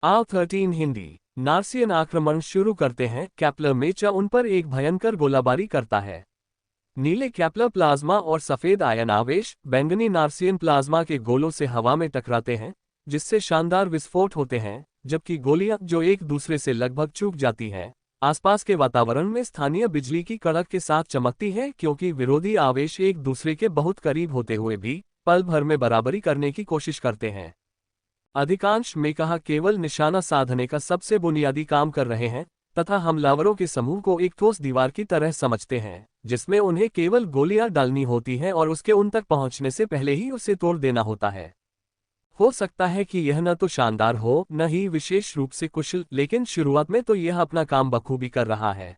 R13 Hindi. नार्सियन आक्रमण शुरू करते हैं। केपलर मेचा उन पर एक भयंकर गोलाबारी करता है। नीले केपलर प्लाज्मा और सफेद आयन आवेश बैंगनी नार्सियन प्लाज्मा के गोलों से हवा में टकराते हैं, जिससे शानदार विस्फोट होते हैं, जबकि गोलियां जो एक दूसरे से लगभग चूक जाती हैं, आसपास के वातावरण में स्थानीय बिजली की कड़क के साथ चमकती हैं, क्योंकि विरोधी आवेश एक दूसरे के बहुत करीब होते हुए भी पल भर में बराबरी करने की कोशिश करते हैं। अधिकांश मेकाहा केवल निशाना साधने का सबसे बुनियादी काम कर रहे हैं तथा हमलावरों के समूह को एक ठोस दीवार की तरह समझते हैं, जिसमें उन्हें केवल गोलियां डालनी होती हैं और उसके उन तक पहुंचने से पहले ही उसे तोड़ देना होता है। हो सकता है कि यह न तो शानदार हो न ही विशेष रूप से कुशल, लेकिन शुरुआत में तो यह अपना काम बखूबी कर रहा है।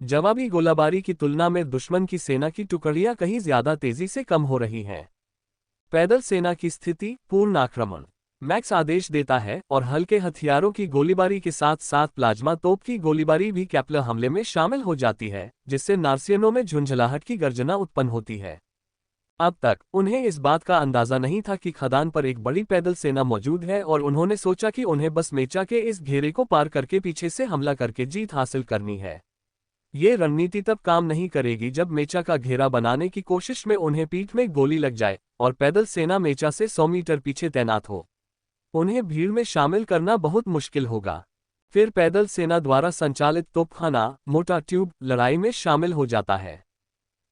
जवाबी गोलाबारी की तुलना में दुश्मन की सेना की टुकड़ियां कहीं ज्यादा तेजी से कम हो रही हैं। पैदल सेना की स्थिति। पूर्ण आक्रमण। मैक्स आदेश देता है और हल्के हथियारों की गोलीबारी के साथ साथ प्लाज्मा तोप की गोलीबारी भी केपलर हमले में शामिल हो जाती है, जिससे नार्सियनों में झुंझलाहट की गर्जना उत्पन्न होती है। अब तक उन्हें इस बात का अंदाजा नहीं था कि खदान पर एक बड़ी पैदल सेना मौजूद है और उन्होंने सोचा कि उन्हें बस मेचा के इस घेरे को पार करके पीछे से हमला करके जीत हासिल करनी है। ये रणनीति तब काम नहीं करेगी जब मेचा का घेरा बनाने की कोशिश में उन्हें पीठ में गोली लग जाए और पैदल सेना मेचा से 100 मीटर पीछे तैनात हो। उन्हें भीड़ में शामिल करना बहुत मुश्किल होगा। फिर पैदल सेना द्वारा संचालित तोपखाना मोटा ट्यूब लड़ाई में शामिल हो जाता है।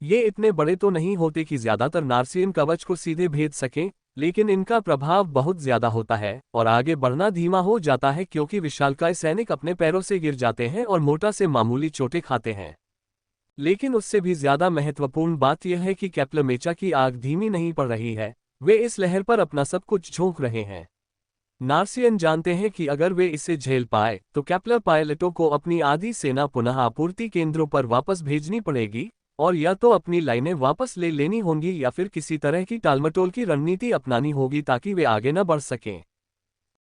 ये इतने बड़े तो नहीं होते कि ज्यादातर नार्सियन कवच को सीधे भेद सकें, लेकिन इनका प्रभाव बहुत ज्यादा होता है और आगे बढ़ना धीमा हो जाता है, क्योंकि विशालकाय सैनिक अपने पैरों से गिर जाते हैं और मोटा से मामूली चोटें खाते हैं। लेकिन उससे भी ज्यादा महत्वपूर्ण बात यह है कि केपलर मेचा की आग धीमी नहीं पड़ रही है, वे इस लहर पर अपना सब कुछ झोंक रहे हैं। नार्सियन जानते हैं कि अगर वे इसे झेल पाए तो केपलर पायलटों को अपनी आधी सेना पुनः आपूर्ति केंद्रों पर वापस भेजनी पड़ेगी और या तो अपनी लाइनें वापस ले लेनी होंगी या फिर किसी तरह की टालमटोल की रणनीति अपनानी होगी ताकि वे आगे न बढ़ सकें।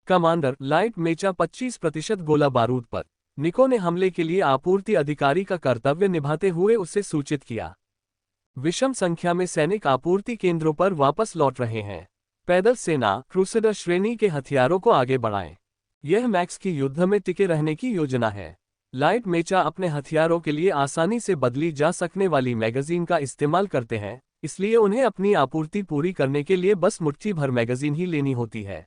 कमांडर लाइट मेचा 25% गोला बारूद पर। निको ने हमले के लिए आपूर्ति अधिकारी का कर्तव्य निभाते हुए उसे सूचित किया। विषम संख्या में सैनिक आपूर्ति केंद्रों पर वापस लौट रहे हैं। पैदल सेना क्रूसेडर श्रेणी के हथियारों को आगे बढ़ाएं। यह मैक्स की युद्ध में टिके रहने की योजना है। लाइट मेचा अपने हथियारों के लिए आसानी से बदली जा सकने वाली मैगजीन का इस्तेमाल करते हैं, इसलिए उन्हें अपनी आपूर्ति पूरी करने के लिए बस मुट्ठी भर मैगजीन ही लेनी होती है।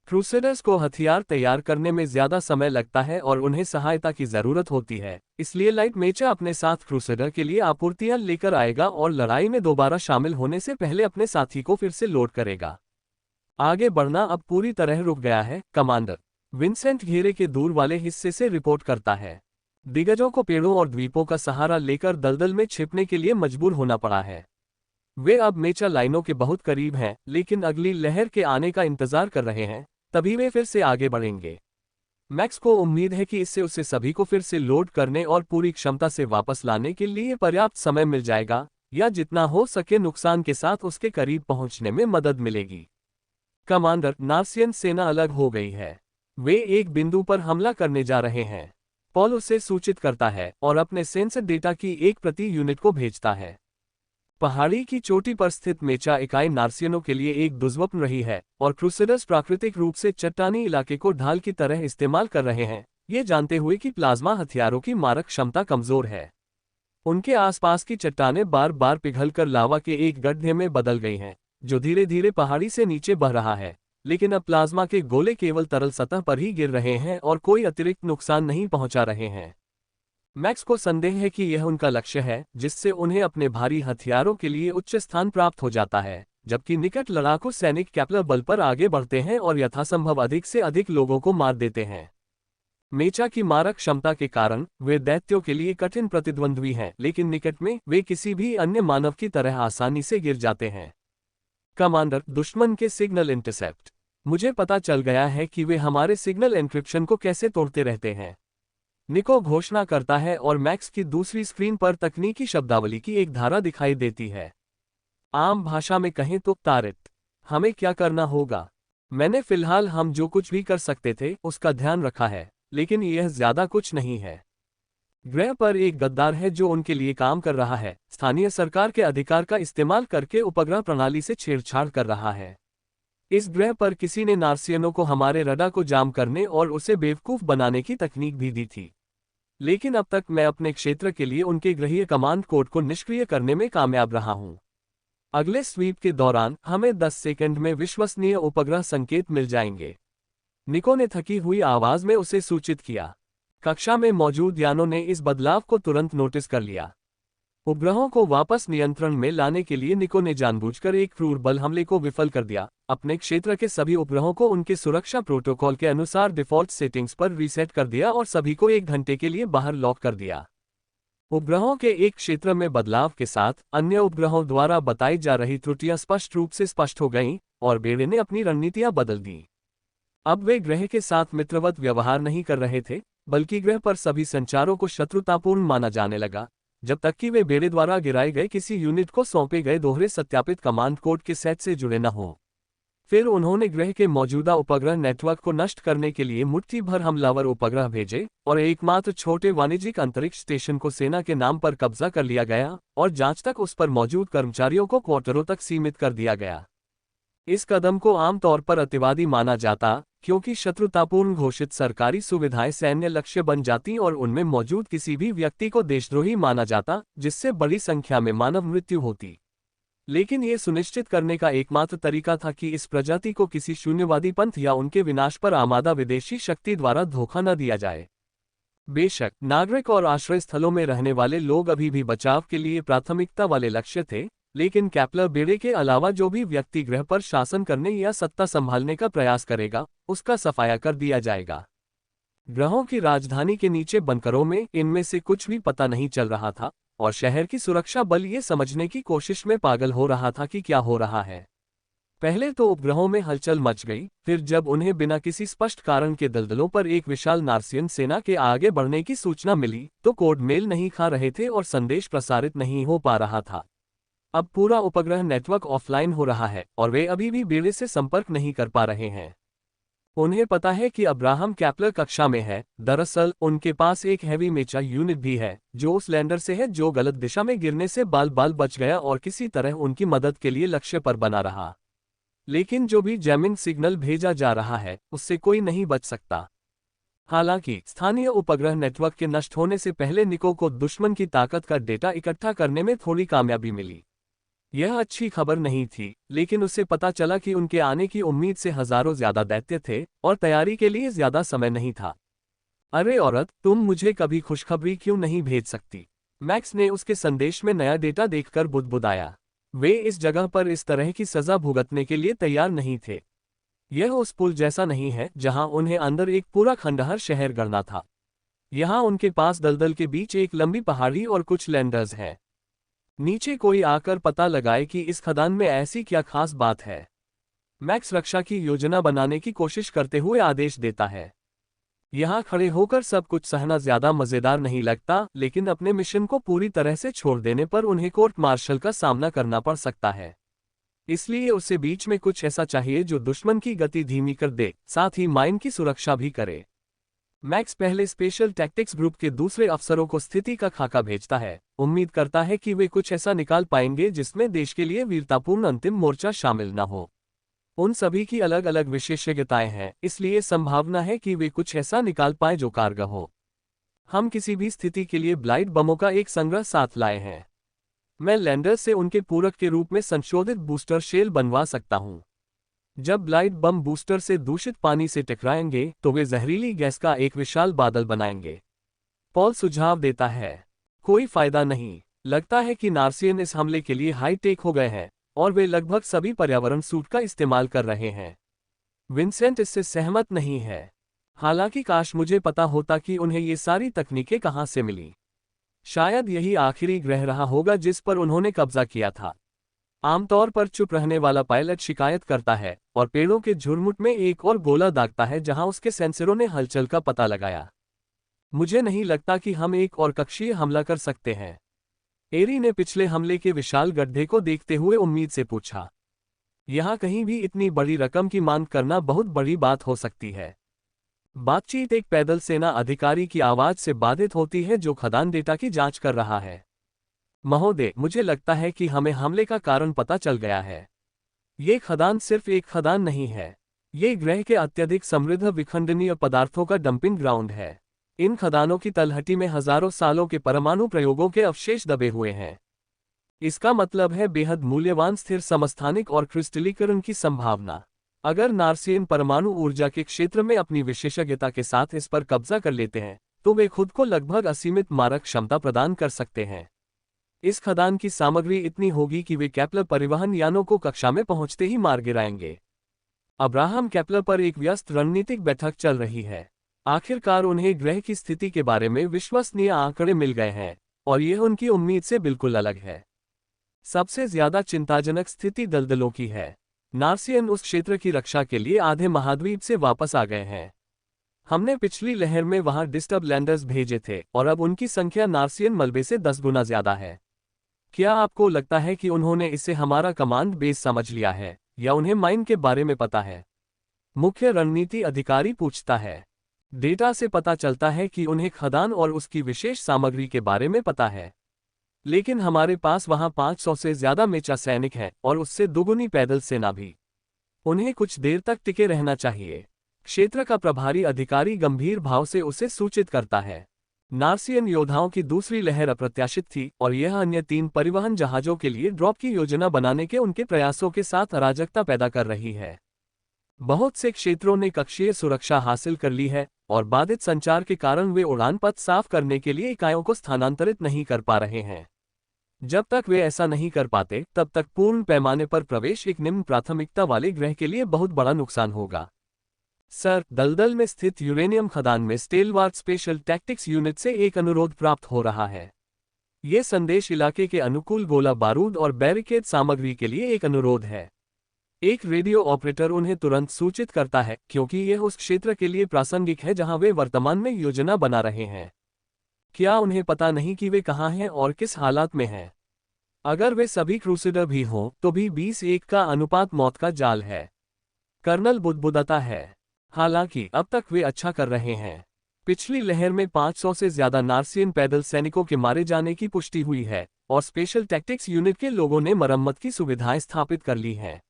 क्रूसेडर्स को हथियार तैयार करने में ज्यादा समय लगता है और उन्हें सहायता की जरूरत होती है, इसलिए लाइट मेचा अपने साथ क्रूसेडर के लिए आपूर्तियां लेकर आएगा और लड़ाई में दोबारा शामिल होने से पहले अपने साथी को फिर से लोड करेगा। आगे बढ़ना अब पूरी तरह रुक गया है, कमांडर विंसेंट घेरे के दूर वाले हिस्से से रिपोर्ट करता है। दिग्गजों को पेड़ों और द्वीपों का सहारा लेकर दलदल में छिपने के लिए मजबूर होना पड़ा है। वे अब मेचा लाइनों के बहुत करीब हैं, लेकिन अगली लहर के आने का इंतजार कर रहे हैं, तभी वे फिर से आगे बढ़ेंगे। मैक्स को उम्मीद है कि इससे उसे सभी को फिर से लोड करने और पूरी क्षमता से वापस लाने के लिए पर्याप्त समय मिल जाएगा, या जितना हो सके नुकसान के साथ उसके करीब पहुंचने में मदद मिलेगी। कमांडर नार्सियन सेना अलग हो गई है। वे एक बिंदु पर हमला करने जा रहे हैं। पॉल उसे सूचित करता है और अपने सेंसर डेटा की एक प्रति यूनिट को भेजता है। पहाड़ी की चोटी पर स्थित मेचा इकाई नार्सियनों के लिए एक दुर्स्वप्न रही है और क्रूसेडर्स प्राकृतिक रूप से चट्टानी इलाके को ढाल की तरह इस्तेमाल कर रहे हैं, ये जानते हुए कि प्लाज्मा हथियारों की मारक क्षमता कमजोर है। उनके आसपास की चट्टानें बार बार पिघलकर लावा के एक गड्ढे में बदल गई हैं, जो धीरे धीरे पहाड़ी से नीचे बह रहा है, लेकिन अब प्लाज्मा के गोले केवल तरल सतह पर ही गिर रहे हैं और कोई अतिरिक्त नुकसान नहीं पहुंचा रहे हैं। मैक्स को संदेह है कि यह उनका लक्ष्य है, जिससे उन्हें अपने भारी हथियारों के लिए उच्च स्थान प्राप्त हो जाता है, जबकि निकट लड़ाकू सैनिक केपलर बल पर आगे बढ़ते हैं और यथासंभव अधिक से अधिक लोगों को मार देते हैं। मेचा की मारक क्षमता के कारण वे दैत्यों के लिए कठिन प्रतिद्वंद्वी हैं, लेकिन निकट में वे किसी भी अन्य मानव की तरह आसानी से गिर जाते हैं। कमांडर दुश्मन के सिग्नल इंटरसेप्ट। मुझे पता चल गया है कि वे हमारे सिग्नल एन्क्रिप्शन को कैसे तोड़ते रहते हैं, निको घोषणा करता है और मैक्स की दूसरी स्क्रीन पर तकनीकी शब्दावली की एक धारा दिखाई देती है। आम भाषा में कहें तो तारित। हमें क्या करना होगा? मैंने फिलहाल हम जो कुछ भी कर सकते थे उसका ध्यान रखा है, लेकिन यह ज्यादा कुछ नहीं है। ग्रह पर एक गद्दार है जो उनके लिए काम कर रहा है, स्थानीय सरकार के अधिकार का इस्तेमाल करके उपग्रह प्रणाली से छेड़छाड़ कर रहा है। इस ग्रह पर किसी ने नार्सियनों को हमारे रडार को जाम करने और उसे बेवकूफ बनाने की तकनीक भी दी थी, लेकिन अब तक मैं अपने क्षेत्र के लिए उनके गृहीय कमांड कोड को निष्क्रिय करने में कामयाब रहा हूं। अगले स्वीप के दौरान हमें 10 सेकंड में विश्वसनीय उपग्रह संकेत मिल जाएंगे, निको ने थकी हुई आवाज में उसे सूचित किया। कक्षा में मौजूद यानों ने इस बदलाव को तुरंत नोटिस कर लिया। उपग्रहों को वापस नियंत्रण में लाने के लिए निको ने जानबूझकर एक क्रूर बल हमले को विफल कर दिया, अपने क्षेत्र के सभी उपग्रहों को उनके सुरक्षा प्रोटोकॉल के अनुसार डिफॉल्ट सेटिंग्स पर रीसेट कर दिया और सभी को 1 घंटे के लिए बाहर लॉक कर दिया। उपग्रहों के एक क्षेत्र में बदलाव के साथ अन्य उपग्रहों द्वारा बताई जा रही त्रुटियां स्पष्ट रूप से स्पष्ट हो गईं और बेड़े ने अपनी रणनीतियां बदल दी। अब वे ग्रह के साथ मित्रवत व्यवहार नहीं कर रहे थे, बल्कि ग्रह पर सभी संचारों को शत्रुतापूर्ण माना जाने लगा, जब तक कि वे बेड़े द्वारा गिराए गए किसी यूनिट को सौंपे गए दोहरे सत्यापित कमांड कोड के सेट से जुड़े न हों। फिर उन्होंने ग्रह के मौजूदा उपग्रह नेटवर्क को नष्ट करने के लिए मुट्ठी भर हमलावर उपग्रह भेजे और एकमात्र छोटे वाणिज्यिक अंतरिक्ष स्टेशन को सेना के नाम पर कब्जा कर लिया गया और जांच तक उस पर मौजूद कर्मचारियों को क्वार्टरों तक सीमित कर दिया गया। इस कदम को आमतौर पर अतिवादी माना जाता, क्योंकि शत्रुतापूर्ण घोषित सरकारी सुविधाएं सैन्य लक्ष्य बन जाती और उनमें मौजूद किसी भी व्यक्ति को देशद्रोही माना जाता, जिससे बड़ी संख्या में मानव मृत्यु होती। लेकिन ये सुनिश्चित करने का एकमात्र तरीका था कि इस प्रजाति को किसी शून्यवादी पंथ या उनके विनाश पर आमादा विदेशी शक्ति द्वारा धोखा न दिया जाए। बेशक नागरिक और आश्रय स्थलों में रहने वाले लोग अभी भी बचाव के लिए प्राथमिकता वाले लक्ष्य थे, लेकिन केपलर बेड़े के अलावा जो भी व्यक्ति ग्रह पर शासन करने या सत्ता संभालने का प्रयास करेगा, उसका सफाया कर दिया जाएगा। ग्रहों की राजधानी के नीचे बंकरों में इनमें से कुछ भी पता नहीं चल रहा था और शहर की सुरक्षा बल ये समझने की कोशिश में पागल हो रहा था कि क्या हो रहा है। पहले तो उपग्रहों में हलचल मच गई, फिर जब उन्हें बिना किसी स्पष्ट कारण के दलदलों पर एक विशाल नार्सियन सेना के आगे बढ़ने की सूचना मिली, तो कोड मेल नहीं खा रहे थे और संदेश प्रसारित नहीं हो पा रहा था। अब पूरा उपग्रह नेटवर्क ऑफलाइन हो रहा है और वे अभी भी बेड़े से संपर्क नहीं कर पा रहे हैं। उन्हें पता है कि अब्राहम केपलर कक्षा में है। दरअसल उनके पास एक हैवी मेचा यूनिट भी है जो उस लैंडर से है जो गलत दिशा में गिरने से बाल बाल बच गया और किसी तरह उनकी मदद के लिए लक्ष्य पर बना रहा। लेकिन जो भी जैमिंग सिग्नल भेजा जा रहा है उससे कोई नहीं बच सकता। हालांकि स्थानीय उपग्रह नेटवर्क के नष्ट होने से पहले निको को दुश्मन की ताकत का डेटा इकट्ठा करने में थोड़ी कामयाबी मिली। यह अच्छी खबर नहीं थी, लेकिन उसे पता चला कि उनके आने की उम्मीद से हजारों ज्यादा दैत्य थे और तैयारी के लिए ज्यादा समय नहीं था। अरे औरत, तुम मुझे कभी खुशखबरी क्यों नहीं भेज सकती? मैक्स ने उसके संदेश में नया डेटा देखकर बुदबुदाया। वे इस जगह पर इस तरह की सजा भुगतने के लिए तैयार नहीं थे। यह उस पुल जैसा नहीं है जहां उन्हें अंदर एक पूरा खंडहर शहर गढ़ना था। यहां उनके पास दलदल के बीच एक लंबी पहाड़ी और कुछ लैंडर्स हैं। नीचे कोई आकर पता लगाए कि इस खदान में ऐसी क्या खास बात है। मैक्स रक्षा की योजना बनाने की कोशिश करते हुए आदेश देता है। यहाँ खड़े होकर सब कुछ सहना ज्यादा मजेदार नहीं लगता, लेकिन अपने मिशन को पूरी तरह से छोड़ देने पर उन्हें कोर्ट मार्शल का सामना करना पड़ सकता है। इसलिए उसे बीच में कुछ ऐसा चाहिए जो दुश्मन की गति धीमी कर दे, साथ ही माइन की सुरक्षा भी करे। मैक्स पहले स्पेशल टैक्टिक्स ग्रुप के दूसरे अफसरों को स्थिति का खाका भेजता है, उम्मीद करता है कि वे कुछ ऐसा निकाल पाएंगे जिसमें देश के लिए वीरतापूर्ण अंतिम मोर्चा शामिल न हो। उन सभी की अलग अलग विशेषज्ञताएं हैं, इसलिए संभावना है कि वे कुछ ऐसा निकाल पाए जो कारगर हो। हम किसी भी स्थिति के लिए ब्लाइट बमों का एक संग्रह साथ लाए हैं। मैं लैंडर से उनके पूरक के रूप में संशोधित बूस्टर शेल बनवा सकता हूं। जब ब्लाइट बम बूस्टर से दूषित पानी से टकराएंगे तो वे जहरीली गैस का एक विशाल बादल बनाएंगे। पॉल सुझाव देता है, कोई फायदा नहीं। लगता है कि नार्सियन इस हमले के लिए हाई टेक हो गए हैं और वे लगभग सभी पर्यावरण सूट का इस्तेमाल कर रहे हैं। विंसेंट इससे सहमत नहीं है। हालांकि काश मुझे पता होता कि उन्हें ये सारी तकनीकें कहां से मिली। शायद यही आखिरी ग्रह रहा होगा जिस पर उन्होंने कब्जा किया था। आमतौर पर चुप रहने वाला पायलट शिकायत करता है और पेड़ों के झुरमुट में एक और गोला दागता है जहां उसके सेंसरों ने हलचल का पता लगाया। मुझे नहीं लगता कि हम एक और कक्षीय हमला कर सकते हैं। एरी ने पिछले हमले के विशाल गड्ढे को देखते हुए उम्मीद से पूछा। यहां कहीं भी इतनी बड़ी रकम की मांग करना बहुत बड़ी बात हो सकती है। बातचीत एक पैदल सेना अधिकारी की आवाज से बाधित होती है जो खदान डेटा की जांच कर रहा है। महोदय, मुझे लगता है कि हमें हमले का कारण पता चल गया है। ये खदान सिर्फ एक खदान नहीं है। ये ग्रह के अत्यधिक समृद्ध विखंडनीय पदार्थों का डंपिंग ग्राउंड है। इन खदानों की तलहटी में हजारों सालों के परमाणु प्रयोगों के अवशेष दबे हुए हैं। इसका मतलब है बेहद मूल्यवान स्थिर समस्थानिक और क्रिस्टलीकरण की संभावना। अगर नार्सियन परमाणु ऊर्जा के क्षेत्र में अपनी विशेषज्ञता के साथ इस पर कब्जा कर लेते हैं तो वे खुद को लगभग असीमित मारक क्षमता प्रदान कर सकते हैं। इस खदान की सामग्री इतनी होगी कि वे केपलर परिवहन यानों को कक्षा में पहुंचते ही मार गिराएंगे। अब्राहम केपलर पर एक व्यस्त रणनीतिक बैठक चल रही है। आखिरकार उन्हें ग्रह की स्थिति के बारे में विश्वसनीय आंकड़े मिल गए हैं और यह उनकी उम्मीद से बिल्कुल अलग है। सबसे ज्यादा चिंताजनक स्थिति दलदलों की है। नार्सियन उस क्षेत्र की रक्षा के लिए आधे महाद्वीप से वापस आ गए हैं। हमने पिछली लहर में वहां डिस्टर्ब लैंडर्स भेजे थे और अब उनकी संख्या नार्सियन मलबे से 10 गुना ज्यादा है। क्या आपको लगता है कि उन्होंने इसे हमारा कमांड बेस समझ लिया है या उन्हें माइन के बारे में पता है? मुख्य रणनीति अधिकारी पूछता है। डेटा से पता चलता है कि उन्हें खदान और उसकी विशेष सामग्री के बारे में पता है, लेकिन हमारे पास वहां 500 से ज्यादा मेचा सैनिक हैं और उससे दोगुनी पैदल सेना भी। उन्हें कुछ देर तक टिके रहना चाहिए। क्षेत्र का प्रभारी अधिकारी गंभीर भाव से उसे सूचित करता है। नार्सियन योद्धाओं की दूसरी लहर अप्रत्याशित थी और यह अन्य 3 परिवहन जहाजों के लिए ड्रॉप की योजना बनाने के उनके प्रयासों के साथ अराजकता पैदा कर रही है। बहुत से क्षेत्रों ने कक्षीय सुरक्षा हासिल कर ली है और बाधित संचार के कारण वे उड़ान पथ साफ करने के लिए इकाइयों को स्थानांतरित नहीं कर पा रहे हैं। जब तक वे ऐसा नहीं कर पाते तब तक पूर्ण पैमाने पर प्रवेश एक निम्न प्राथमिकता वाले ग्रह के लिए बहुत बड़ा नुकसान होगा। सर, दलदल में स्थित यूरेनियम खदान में स्टेलवार्ट स्पेशल टैक्टिक्स यूनिट से एक अनुरोध प्राप्त हो रहा है। ये संदेश इलाके के अनुकूल गोला बारूद और बैरिकेड सामग्री के लिए एक अनुरोध है। एक रेडियो ऑपरेटर उन्हें तुरंत सूचित करता है क्योंकि यह उस क्षेत्र के लिए प्रासंगिक है जहां वे वर्तमान में योजना बना रहे हैं। क्या उन्हें पता नहीं कि वे कहां हैं और किस हालात में हैं? अगर वे सभी क्रूसेडर भी हों तो भी 20-1 का अनुपात मौत का जाल है। कर्नल बुदबुदाता है। हालांकि अब तक वे अच्छा कर रहे हैं। पिछली लहर में 500 से ज्यादा नार्सियन पैदल सैनिकों के मारे जाने की पुष्टि हुई है और स्पेशल टैक्टिक्स यूनिट के लोगों ने मरम्मत की सुविधाएं स्थापित कर ली हैं।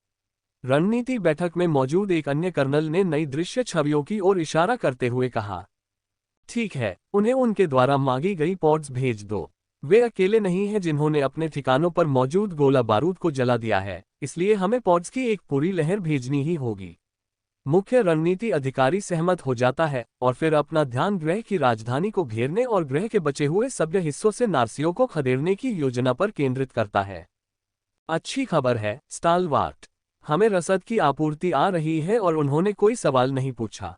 रणनीति बैठक में मौजूद एक अन्य कर्नल ने नई दृश्य छवियों की ओर इशारा करते हुए कहा, ठीक है, उन्हें उनके द्वारा मांगी गई पॉड्स भेज दो। वे अकेले नहीं हैं जिन्होंने अपने ठिकानों पर मौजूद गोला बारूद को जला दिया है, इसलिए हमें पॉड्स की एक पूरी लहर भेजनी ही होगी। मुख्य रणनीति अधिकारी सहमत हो जाता है और फिर अपना ध्यान ग्रह की राजधानी को घेरने और ग्रह के बचे हुए सभ्य हिस्सों से नार्सियों को खदेड़ने की योजना पर केंद्रित करता है। अच्छी खबर है स्टालवार्ट, हमें रसद की आपूर्ति आ रही है और उन्होंने कोई सवाल नहीं पूछा।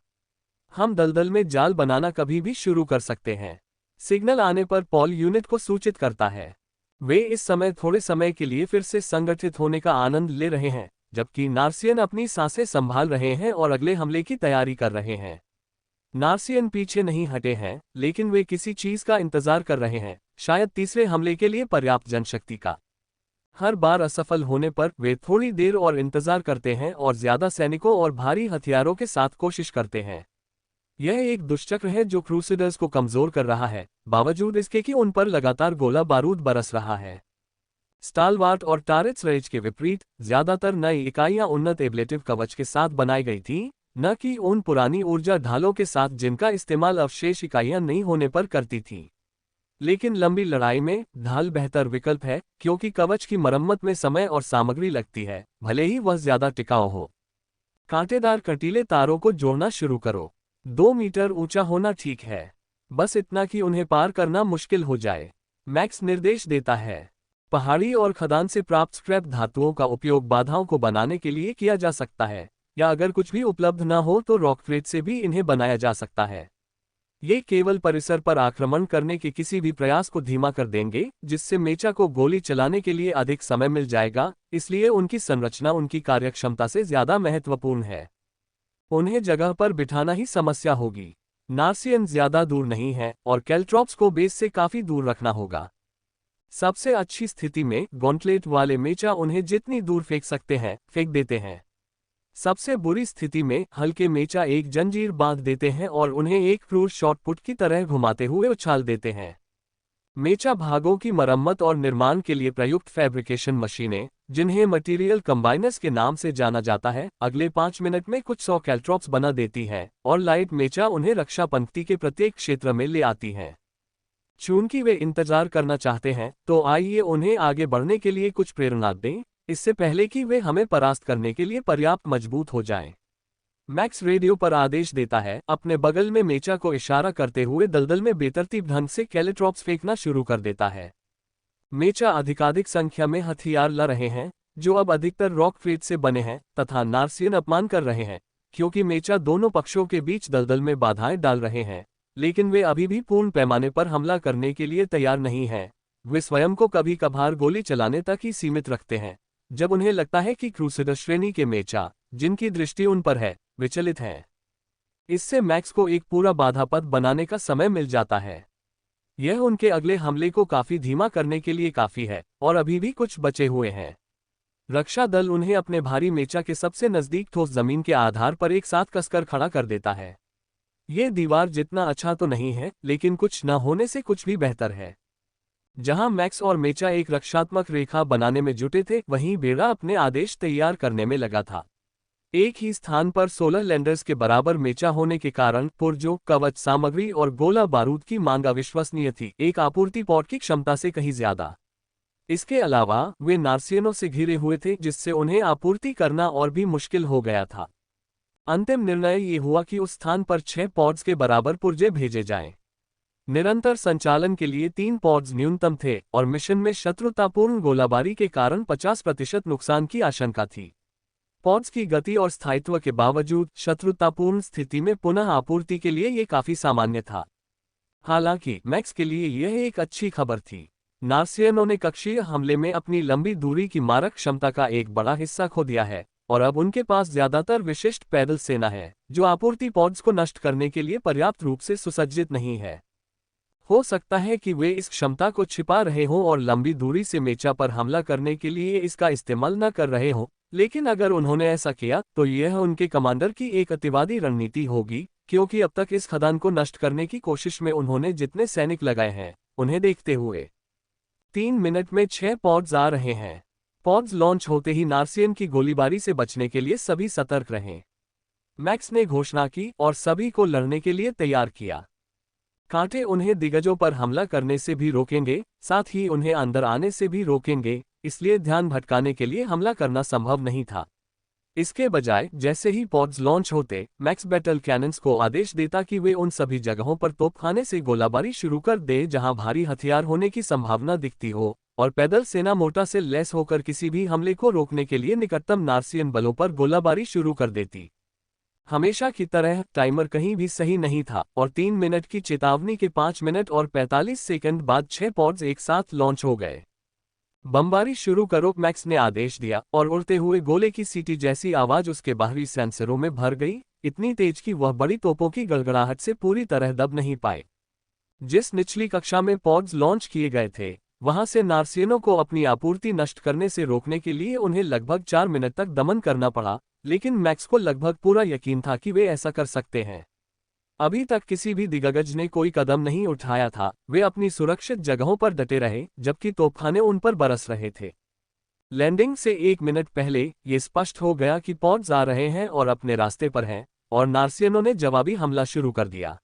हम दलदल में जाल बनाना कभी भी शुरू कर सकते हैं। सिग्नल आने पर पॉल यूनिट को सूचित करता है। वे इस समय थोड़े समय के लिए फिर से संगठित होने का आनंद ले रहे हैं, जबकि नार्सियन अपनी सांसें संभाल रहे हैं और अगले हमले की तैयारी कर रहे हैं। नार्सियन पीछे नहीं हटे हैं, लेकिन वे किसी चीज का इंतजार कर रहे हैं, शायद तीसरे हमले के लिए पर्याप्त जनशक्ति का। हर बार असफल होने पर वे थोड़ी देर और इंतजार करते हैं और ज्यादा सैनिकों और भारी हथियारों के साथ कोशिश करते हैं। यह एक दुष्चक्र है जो क्रूसेडर्स को कमजोर कर रहा है, बावजूद इसके कि उन पर लगातार गोला बारूद बरस रहा है। स्टालवार्ट और टारेट्स रेज के विपरीत, ज्यादातर नई इकाइयां उन्नत एब्लेटिव कवच के साथ बनाई गई थीं, न कि उन पुरानी ऊर्जा ढालों के साथ जिनका इस्तेमाल अवशेष इकाइयां नहीं होने पर करती थीं। लेकिन लंबी लड़ाई में ढाल बेहतर विकल्प है क्योंकि कवच की मरम्मत में समय और सामग्री लगती है, भले ही वह ज्यादा टिकाऊ हो। कांटेदार कटीले तारों को जोड़ना शुरू करो। 2 मीटर ऊंचा होना ठीक है, बस इतना कि उन्हें पार करना मुश्किल हो जाए। मैक्स निर्देश देता है। पहाड़ी और खदान से प्राप्त स्क्रैप धातुओं का उपयोग बाधाओं को बनाने के लिए किया जा सकता है, या अगर कुछ भी उपलब्ध न हो तो रॉकक्रेट से भी इन्हें बनाया जा सकता है। ये केवल परिसर पर आक्रमण करने के किसी भी प्रयास को धीमा कर देंगे, जिससे मेचा को गोली चलाने के लिए अधिक समय मिल जाएगा, इसलिए उनकी संरचना उनकी कार्यक्षमता से ज्यादा महत्वपूर्ण है। उन्हें जगह पर बिठाना ही समस्या होगी। नार्सियन ज्यादा दूर नहीं है और कैल्ट्रॉप्स को बेस से काफी दूर रखना होगा। सबसे अच्छी स्थिति में गॉन्टलेट वाले मेचा उन्हें जितनी दूर फेंक सकते हैं फेंक देते हैं। सबसे बुरी स्थिति में हल्के मेचा एक जंजीर बांध देते हैं और उन्हें एक क्रूज शॉट पुट की तरह घुमाते हुए उछाल देते हैं। मेचा भागों की मरम्मत और निर्माण के लिए प्रयुक्त फैब्रिकेशन मशीनें, जिन्हें मटेरियल कंबाइनर्स के नाम से जाना जाता है, अगले 5 मिनट में कुछ 100 कैल्ट्रॉप्स बना देती हैं और लाइट मेचा उन्हें रक्षा पंक्ति के प्रत्येक क्षेत्र में ले आती हैं। चूंकि वे इंतजार करना चाहते हैं, तो आइए उन्हें आगे बढ़ने के लिए कुछ प्रेरणा दें, इससे पहले कि वे हमें परास्त करने के लिए पर्याप्त मजबूत हो जाएं। मैक्स रेडियो पर आदेश देता है, अपने बगल में मेचा को इशारा करते हुए दलदल में बेतरतीब ढंग से कैलिट्रॉप्स फेंकना शुरू कर देता है। मेचा अधिकाधिक संख्या में हथियार ला रहे हैं, जो अब अधिकतर रॉकक्रीट से बने हैं, तथा नार्सियन अपमान कर रहे हैं, क्योंकि मेचा दोनों पक्षों के बीच दलदल में बाधाएं डाल रहे हैं, लेकिन वे अभी भी पूर्ण पैमाने पर हमला करने के लिए तैयार नहीं हैं। वे स्वयं को कभी कभार गोली चलाने तक ही सीमित रखते हैं, जब उन्हें लगता है कि क्रूसेडर श्रेणी के मेचा, जिनकी दृष्टि उन पर है, विचलित हैं। इससे मैक्स को एक पूरा बाधा पथ बनाने का समय मिल जाता है। यह उनके अगले हमले को काफी धीमा करने के लिए काफी है, और अभी भी कुछ बचे हुए हैं। रक्षा दल उन्हें अपने भारी मेचा के सबसे नजदीक ठोस जमीन के आधार पर एक साथ कसकर खड़ा कर देता है। यह दीवार जितना अच्छा तो नहीं है, लेकिन कुछ न होने से कुछ भी बेहतर है। जहां मैक्स और मेचा एक रक्षात्मक रेखा बनाने में जुटे थे, वहीं बेड़ा अपने आदेश तैयार करने में लगा था। एक ही स्थान पर 16 लैंडर्स के बराबर मेचा होने के कारण पुर्जों, कवच सामग्री और गोला बारूद की मांग अविश्वसनीय थी, एक आपूर्ति पॉट की क्षमता से कहीं ज्यादा। इसके अलावा वे नार्सियनों से घिरे हुए थे, जिससे उन्हें आपूर्ति करना और भी मुश्किल हो गया था। अंतिम निर्णय ये हुआ कि उस स्थान पर 6 पॉड्स के बराबर पुर्जे भेजे जाएं। निरंतर संचालन के लिए 3 पॉड्स न्यूनतम थे, और मिशन में शत्रुतापूर्ण गोलाबारी के कारण 50% नुकसान की आशंका थी। पॉड्स की गति और स्थायित्व के बावजूद शत्रुतापूर्ण स्थिति में पुनः आपूर्ति के लिए ये काफी सामान्य था। हालांकि मैक्स के लिए यह एक अच्छी खबर थी। नार्सियनों ने कक्षीय हमले में अपनी लंबी दूरी की मारक क्षमता का एक बड़ा हिस्सा खो दिया है, और अब उनके पास ज्यादातर विशिष्ट पैदल सेना है, जो आपूर्ति पॉड्स को नष्ट करने के लिए पर्याप्त रूप से सुसज्जित नहीं है। हो सकता है कि वे इस क्षमता को छिपा रहे हों और लंबी दूरी से मेचा पर हमला करने के लिए इसका इस्तेमाल न कर रहे हों, लेकिन अगर उन्होंने ऐसा किया तो यह उनके कमांडर की एक अतिवादी रणनीति होगी, क्योंकि अब तक इस खदान को नष्ट करने की कोशिश में उन्होंने जितने सैनिक लगाए हैं, उन्हें देखते हुए 3 मिनट में 6 पॉड्स आ रहे हैं। पॉड्स लॉन्च होते ही नार्सियन की गोलीबारी से बचने के लिए सभी सतर्क रहें। मैक्स ने घोषणा की और सभी को लड़ने के लिए तैयार किया। कांटे उन्हें दिग्गजों पर हमला करने से भी रोकेंगे, साथ ही उन्हें अंदर आने से भी रोकेंगे, इसलिए ध्यान भटकाने के लिए हमला करना संभव नहीं था। इसके बजाय जैसे ही पॉड्स लॉन्च होते, मैक्स बैटल कैनन्स को आदेश देता कि वे उन सभी जगहों पर तोपखाने से गोलाबारी शुरू कर दे जहां भारी हथियार होने की संभावना दिखती हो, और पैदल सेना मोर्टा से लैस होकर किसी भी हमले को रोकने के लिए निकटतम नार्सियन बलों पर गोलाबारी शुरू कर देती। हमेशा की तरह टाइमर कहीं भी सही नहीं था, और 3 मिनट की चेतावनी के 5 मिनट और 45 सेकंड बाद 6 पॉड्स एक साथ लॉन्च हो गए। बमबारी शुरू करो, मैक्स ने आदेश दिया, और उड़ते हुए गोले की सीटी जैसी आवाज उसके बाहरी सेंसरों में भर गई, इतनी तेज कि वह बड़ी तोपों की गड़गड़ाहट से पूरी तरह दब नहीं पाए। जिस निचली कक्षा में पॉड्स लॉन्च किए गए थे, वहां से नार्सियनों को अपनी आपूर्ति नष्ट करने से रोकने के लिए उन्हें लगभग 4 मिनट तक दमन करना पड़ा, लेकिन मैक्स को लगभग पूरा यकीन था कि वे ऐसा कर सकते हैं। अभी तक किसी भी दिग्गज ने कोई कदम नहीं उठाया था, वे अपनी सुरक्षित जगहों पर डटे रहे, जबकि तोपखाने उन पर बरस रहे थे। लैंडिंग से 1 मिनट पहले ये स्पष्ट हो गया कि पॉड्स आ रहे हैं और अपने रास्ते पर हैं, और नार्सियनों ने जवाबी हमला शुरू कर दिया।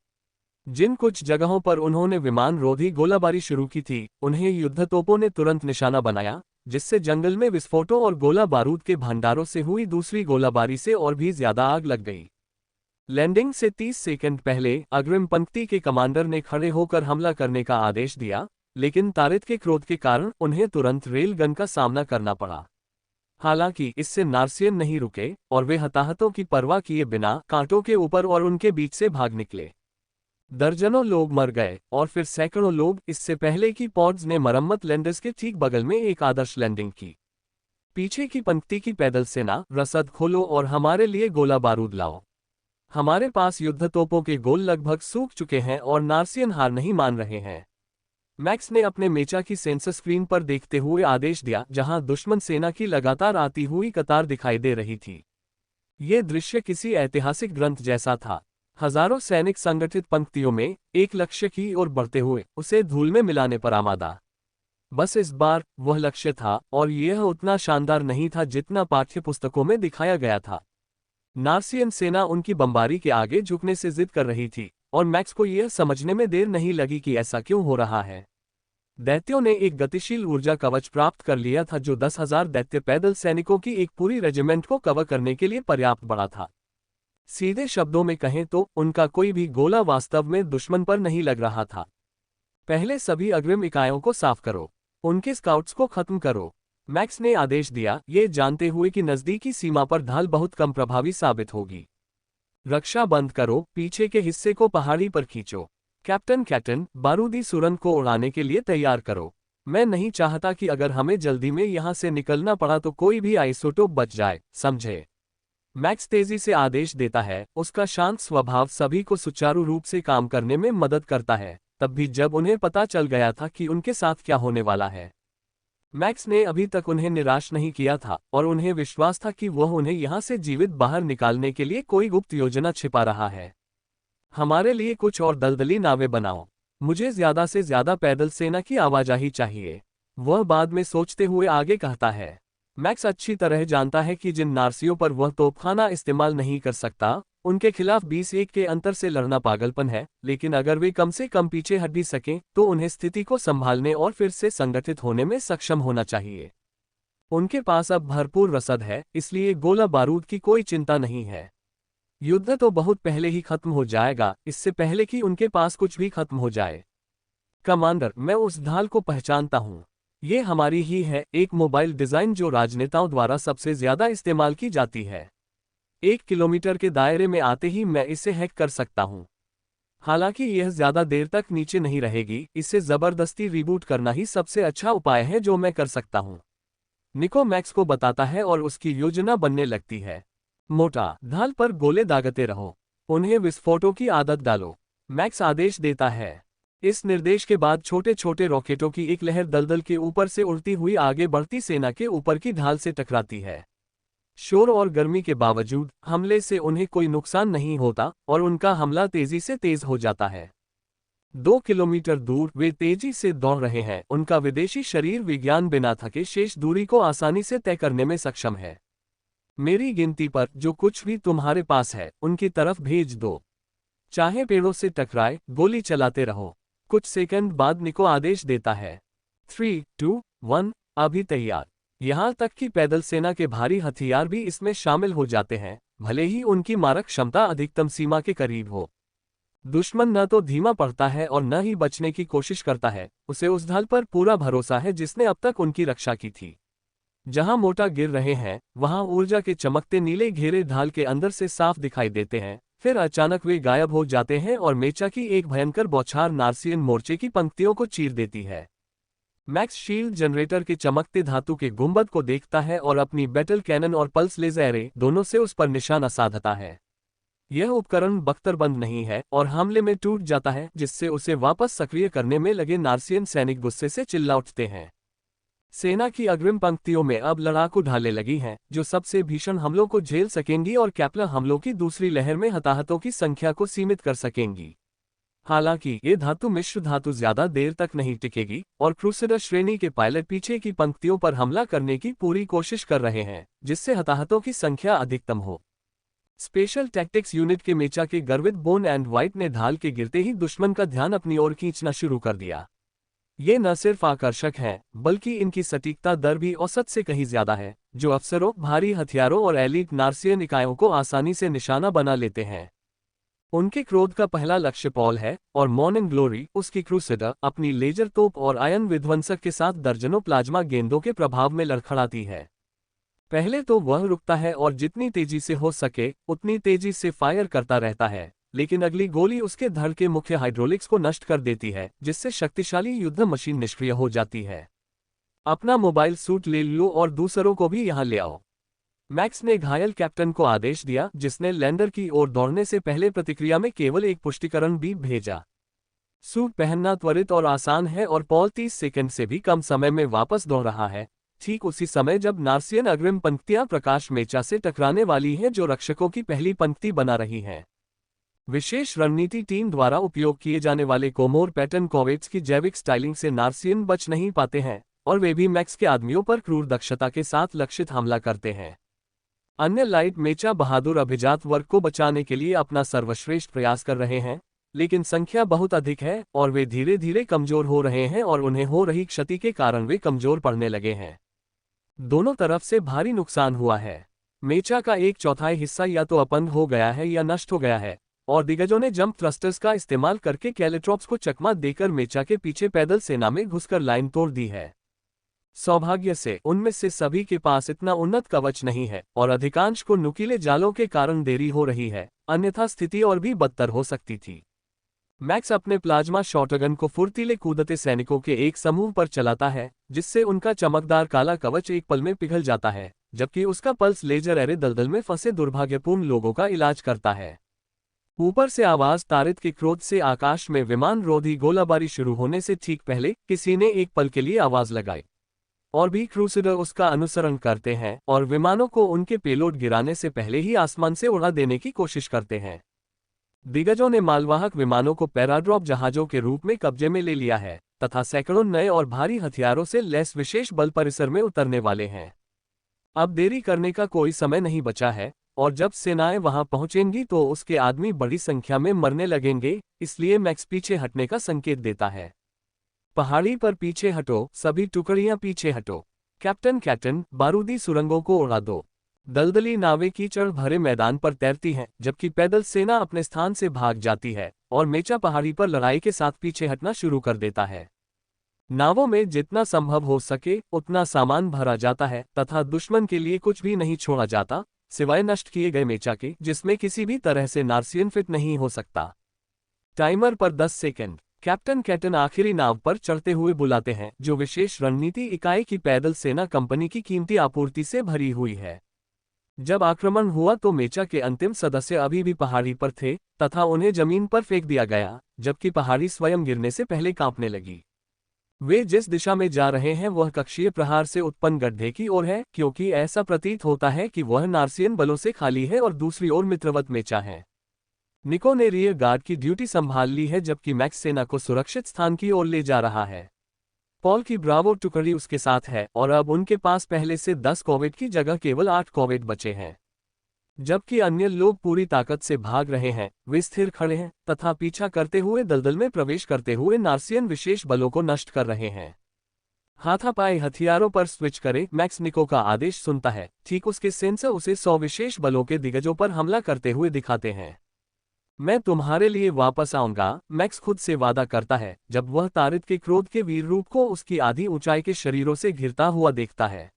जिन कुछ जगहों पर उन्होंने विमान रोधी गोलाबारी शुरू की थी, उन्हें युद्धतोपों ने तुरंत निशाना बनाया, जिससे जंगल में विस्फोटों और गोला बारूद के भंडारों से हुई दूसरी गोलाबारी से और भी ज्यादा आग लग गई। लैंडिंग से 30 सेकंड पहले अग्रिम पंक्ति के कमांडर ने खड़े होकर हमला करने का आदेश दिया, लेकिन तारित के क्रोध के कारण उन्हें तुरंत रेल गन का सामना करना पड़ा। हालांकि इससे नार्सियन नहीं रुके, और वे हताहतों की परवाह किए बिना कांटों के ऊपर और उनके बीच से भाग निकले। दर्जनों लोग मर गए, और फिर सैकड़ों लोग, इससे पहले कि पॉड्स ने मरम्मत लैंडर्स के ठीक बगल में एक आदर्श लैंडिंग की। पीछे की पंक्ति की पैदल सेना, रसद खोलो और हमारे लिए गोला बारूद लाओ। हमारे पास युद्धतोपों के गोल लगभग सूख चुके हैं और नार्सियन हार नहीं मान रहे हैं। मैक्स ने अपने मेचा की सेंसर स्क्रीन पर देखते हुए आदेश दिया, जहां दुश्मन सेना की लगातार आती हुई कतार दिखाई दे रही थी। ये दृश्य किसी ऐतिहासिक ग्रंथ जैसा था। हजारों सैनिक संगठित पंक्तियों में एक लक्ष्य की ओर बढ़ते हुए उसे धूल में मिलाने पर आमादा। बस इस बार वह लक्ष्य था, और यह उतना शानदार नहीं था जितना पाठ्य पुस्तकों में दिखाया गया था। नार्सियन सेना उनकी बमबारी के आगे झुकने से जिद कर रही थी, और मैक्स को यह समझने में देर नहीं लगी कि ऐसा क्यों हो रहा है। दैत्यों ने एक गतिशील ऊर्जा कवच प्राप्त कर लिया था जो 10,000 दैत्य पैदल सैनिकों की एक पूरी रेजिमेंट को कवर करने के लिए पर्याप्त बड़ा था। सीधे शब्दों में कहें तो उनका कोई भी गोला वास्तव में दुश्मन पर नहीं लग रहा था। पहले सभी अग्रिम इकाइयों को साफ करो, उनके स्काउट्स को खत्म करो, मैक्स ने आदेश दिया, ये जानते हुए कि नजदीकी सीमा पर ढाल बहुत कम प्रभावी साबित होगी। रक्षा बंद करो, पीछे के हिस्से को पहाड़ी पर खींचो। कैप्टन, बारूदी सुरंग को उड़ाने के लिए तैयार करो। मैं नहीं चाहता कि अगर हमें जल्दी में यहां से निकलना पड़ा तो कोई भी आइसोटोप बच जाए, समझे? मैक्स तेजी से आदेश देता है। उसका शांत स्वभाव सभी को सुचारू रूप से काम करने में मदद करता है, तब भी जब उन्हें पता चल गया था कि उनके साथ क्या होने वाला है। मैक्स ने अभी तक उन्हें निराश नहीं किया था, और उन्हें विश्वास था कि वह उन्हें यहां से जीवित बाहर निकालने के लिए कोई गुप्त योजना छिपा रहा है। हमारे लिए कुछ और दलदली नावें बनाओ। मुझे ज्यादा से ज्यादा पैदल सेना की आवाजाही चाहिए, वह बाद में सोचते हुए आगे कहता है। मैक्स अच्छी तरह जानता है कि जिन नार्सियों पर वह तोपखाना इस्तेमाल नहीं कर सकता, उनके खिलाफ 20-1 के अंतर से लड़ना पागलपन है, लेकिन अगर वे कम से कम पीछे हट भी सकें तो उन्हें स्थिति को संभालने और फिर से संगठित होने में सक्षम होना चाहिए। उनके पास अब भरपूर रसद है, इसलिए गोला बारूद की कोई चिंता नहीं है। युद्ध तो बहुत पहले ही खत्म हो जाएगा, इससे पहले कि उनके पास कुछ भी खत्म हो जाए। कमांडर, मैं उस ढाल को पहचानता हूं। ये हमारी ही है, एक मोबाइल डिजाइन जो राजनेताओं द्वारा सबसे ज्यादा इस्तेमाल की जाती है। 1 किलोमीटर के दायरे में आते ही मैं इसे हैक कर सकता हूं। हालांकि यह ज्यादा देर तक नीचे नहीं रहेगी, इसे जबरदस्ती रिबूट करना ही सबसे अच्छा उपाय है जो मैं कर सकता हूं। निको मैक्स को बताता है और उसकी योजना बनने लगती है। मोटा ढाल पर गोले दागते रहो, उन्हें विस्फोटों की आदत डालो, मैक्स आदेश देता है। इस निर्देश के बाद छोटे छोटे रॉकेटों की एक लहर दलदल के ऊपर से उड़ती हुई आगे बढ़ती सेना के ऊपर की ढाल से टकराती है। शोर और गर्मी के बावजूद हमले से उन्हें कोई नुकसान नहीं होता, और उनका हमला तेजी से तेज हो जाता है। 2 किलोमीटर दूर वे तेजी से दौड़ रहे हैं। उनका विदेशी शरीर विज्ञान बिना थके शेष दूरी को आसानी से तय करने में सक्षम है। मेरी गिनती पर जो कुछ भी तुम्हारे पास है उनकी तरफ भेज दो, चाहे पेड़ों से टकराए, गोली चलाते रहो। कुछ सेकंड बाद निको आदेश देता है। 3, 2, 1, अभी तैयार। यहां तक कि पैदल सेना के भारी हथियार भी इसमें शामिल हो जाते हैं, भले ही उनकी मारक क्षमता अधिकतम सीमा के करीब हो। दुश्मन न तो धीमा पड़ता है और न ही बचने की कोशिश करता है, उसे उस ढाल पर पूरा भरोसा है जिसने अब तक उनकी रक्षा की थी। जहां मोटा गिर रहे हैं वहां ऊर्जा के चमकते नीले घेरे ढाल के अंदर से साफ दिखाई देते हैं, फिर अचानक वे गायब हो जाते हैं और मेचा की एक भयंकर बौछार नार्सियन मोर्चे की पंक्तियों को चीर देती है। मैक्स शील्ड जनरेटर के चमकते धातु के गुंबद को देखता है और अपनी बैटल कैनन और पल्स लेजर दोनों से उस पर निशाना साधता है। यह उपकरण बख्तरबंद नहीं है और हमले में टूट जाता है, जिससे उसे वापस सक्रिय करने में लगे नार्सियन सैनिक गुस्से से चिल्ला उठते हैं। सेना की अग्रिम पंक्तियों में अब लड़ाकू ढालें लगी हैं, जो सबसे भीषण हमलों को झेल सकेंगी और कैप्लर हमलों की दूसरी लहर में हताहतों की संख्या को सीमित कर सकेंगी। हालांकि ये धातु मिश्र धातु ज्यादा देर तक नहीं टिकेगी, और क्रूसेडर श्रेणी के पायलट पीछे की पंक्तियों पर हमला करने की पूरी कोशिश कर रहे हैं, जिससे हताहतों की संख्या अधिकतम हो। स्पेशल टैक्टिक्स यूनिट के मेचा के गर्वित बोन एंड व्हाइट ने ढाल के गिरते ही दुश्मन का ध्यान अपनी ओर खींचना शुरू कर दिया। ये न सिर्फ आकर्षक हैं, बल्कि इनकी सटीकता दर भी औसत से कहीं ज्यादा है, जो अफसरों, भारी हथियारों और एलीट नार्सियन इकाइयों को आसानी से निशाना बना लेते हैं। उनके क्रोध का पहला लक्ष्य पॉल है, और मॉर्निंग ग्लोरी, उसकी क्रूसेडर, अपनी लेजर तोप और आयन विध्वंसक के साथ दर्जनों प्लाज्मा गेंदों के प्रभाव में लड़खड़ाती है। पहले तो वह रुकता है और जितनी तेजी से हो सके उतनी तेजी से फायर करता रहता है, लेकिन अगली गोली उसके धड़ के मुख्य हाइड्रोलिक्स को नष्ट कर देती है, जिससे शक्तिशाली युद्ध मशीन निष्क्रिय हो जाती है। अपना मोबाइल सूट ले लो और दूसरों को भी यहां ले आओ, मैक्स ने घायल कैप्टन को आदेश दिया, जिसने लैंडर की ओर दौड़ने से पहले प्रतिक्रिया में केवल एक पुष्टिकरण भी भेजा। सूट पहनना त्वरित और आसान है और पॉल 30 सेकंड से भी कम समय में वापस दौड़ रहा है, ठीक उसी समय जब नार्सियन अग्रिम पंक्तियां प्रकाश मेचा से टकराने वाली हैं जो रक्षकों की पहली पंक्ति बना रही हैं। विशेष रणनीति टीम द्वारा उपयोग किए जाने वाले कोमोर पैटर्न कॉवेट्स की जैविक स्टाइलिंग से नार्सियन बच नहीं पाते हैं और वे भी मैक्स के आदमियों पर क्रूर दक्षता के साथ लक्षित हमला करते हैं। अन्य लाइट मेचा बहादुर अभिजात वर्ग को बचाने के लिए अपना सर्वश्रेष्ठ प्रयास कर रहे हैं, लेकिन संख्या बहुत अधिक है और वे धीरे धीरे कमजोर हो रहे हैं और उन्हें हो रही क्षति के कारण वे कमजोर पड़ने लगे हैं। दोनों तरफ से भारी नुकसान हुआ है। मेचा का 1/4 हिस्सा या तो अपंग हो गया है या नष्ट हो गया है और दिग्गजों ने जंप थ्रस्टर्स का इस्तेमाल करके कैलेट्रॉप्स को चकमा देकर मेचा के पीछे पैदल सेना में घुसकर लाइन तोड़ दी है। सौभाग्य से उनमें से सभी के पास इतना उन्नत कवच नहीं है और अधिकांश को नुकीले जालों के कारण देरी हो रही है, अन्यथा स्थिति और भी बदतर हो सकती थी। मैक्स अपने प्लाज्मा शॉटगन को फुर्तीले कूदते सैनिकों के एक समूह पर चलाता है, जिससे उनका चमकदार काला कवच एक पल में पिघल जाता है, जबकि उसका पल्स लेजर एरे दलदल में फंसे दुर्भाग्यपूर्ण लोगों का इलाज करता है। ऊपर से आवाज तारित के क्रोध से आकाश में विमान रोधी गोलाबारी शुरू होने से ठीक पहले किसी ने एक पल के लिए आवाज लगाई और भी क्रूसेडर उसका अनुसरण करते हैं और विमानों को उनके पेलोड गिराने से पहले ही आसमान से उड़ा देने की कोशिश करते हैं। दिग्गजों ने मालवाहक विमानों को पैराड्रॉप जहाजों के रूप में कब्जे में ले लिया है तथा सैकड़ों नए और भारी हथियारों से लैस विशेष बल परिसर में उतरने वाले हैं। अब देरी करने का कोई समय नहीं बचा है और जब सेनाएं वहां पहुंचेंगी तो उसके आदमी बड़ी संख्या में मरने लगेंगे, इसलिए मैक्स पीछे हटने का संकेत देता है। पहाड़ी पर पीछे हटो, सभी टुकड़ियां पीछे हटो। कैप्टन बारूदी सुरंगों को उड़ा दो। दलदली नावें कीचड़ भरे मैदान पर तैरती हैं, जबकि पैदल सेना अपने स्थान से भाग जाती है और मेचा पहाड़ी पर लड़ाई के साथ पीछे हटना शुरू कर देता है। नावों में जितना संभव हो सके उतना सामान भरा जाता है तथा दुश्मन के लिए कुछ भी नहीं छोड़ा जाता, सिवाय नष्ट किए गए मेचा के, जिसमें किसी भी तरह से नार्सियन फिट नहीं हो सकता। टाइमर पर 10 सेकंड। कैप्टन आखिरी नाव पर चढ़ते हुए बुलाते हैं, जो विशेष रणनीति इकाई की पैदल सेना कंपनी की कीमती आपूर्ति से भरी हुई है। जब आक्रमण हुआ तो मेचा के अंतिम सदस्य अभी भी पहाड़ी पर थे तथा उन्हें जमीन पर फेंक दिया गया, जबकि पहाड़ी स्वयं गिरने से पहले कांपने लगी। वे जिस दिशा में जा रहे हैं वह कक्षीय प्रहार से उत्पन्न गड्ढे की ओर है, क्योंकि ऐसा प्रतीत होता है कि वह नार्सियन बलों से खाली है और दूसरी ओर मित्रवत मेचा है। निको ने रियर गार्ड की ड्यूटी संभाल ली है, जबकि मैक्स सेना को सुरक्षित स्थान की ओर ले जा रहा है। पॉल की ब्रावो टुकड़ी उसके साथ है और अब उनके पास पहले से 10 कॉवेट की जगह केवल 8 कॉवेट बचे हैं। जबकि अन्य लोग पूरी ताकत से भाग रहे हैं, वे स्थिर खड़े हैं तथा पीछा करते हुए दलदल में प्रवेश करते हुए नार्सियन विशेष बलों को नष्ट कर रहे हैं। हाथापाई हथियारों पर स्विच करें, मैक्स निको का आदेश सुनता है। ठीक उसके सेंसर उसे 100 विशेष बलों के दिग्गजों पर हमला करते हुए दिखाते हैं। मैं तुम्हारे लिए वापस आऊंगा, मैक्स खुद से वादा करता है जब वह तारित के क्रोध के वीर रूप को उसकी आधी ऊंचाई के शरीरों से घिरता हुआ देखता है।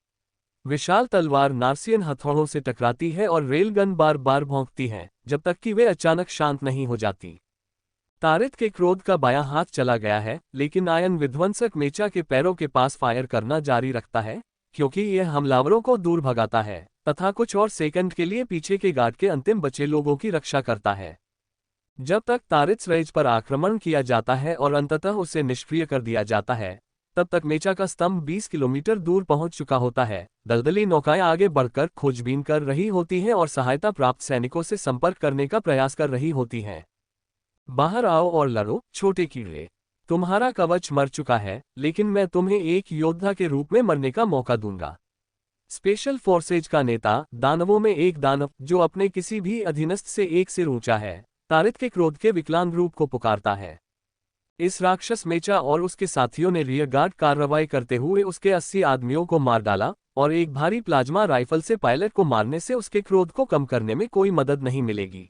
विशाल तलवार नार्सियन हथौड़ों से टकराती है और रेलगन बार बार भौंकती हैं, जब तक कि वे अचानक शांत नहीं हो जाती। तारित के क्रोध का बायां हाथ चला गया है, लेकिन आयन विध्वंसक मेचा के पैरों के पास फायर करना जारी रखता है, क्योंकि यह हमलावरों को दूर भगाता है तथा कुछ और सेकंड के लिए पीछे के गार्ड के अंतिम बचे लोगों की रक्षा करता है। जब तक तारित रेज पर आक्रमण किया जाता है और अंततः उसे निष्क्रिय कर दिया जाता है, तब तक मेचा का स्तंभ 20 किलोमीटर दूर पहुंच चुका होता है। दलदली नौकाएं आगे बढ़कर खोजबीन कर रही होती हैं और सहायता प्राप्त सैनिकों से संपर्क करने का प्रयास कर रही होती हैं। बाहर आओ और लड़ो, छोटे कीड़े। तुम्हारा कवच मर चुका है, लेकिन मैं तुम्हें एक योद्धा के रूप में मरने का मौका दूंगा। स्पेशल फोर्सेज का नेता, दानवों में एक दानव जो अपने किसी भी अधीनस्थ से एक सिर ऊंचा है, तारित के क्रोध के विकलांग रूप को पुकारता है। इस राक्षस मेचा और उसके साथियों ने रियर गार्ड कार्रवाई करते हुए उसके 80 आदमियों को मार डाला और एक भारी प्लाज्मा राइफल से पायलट को मारने से उसके क्रोध को कम करने में कोई मदद नहीं मिलेगी।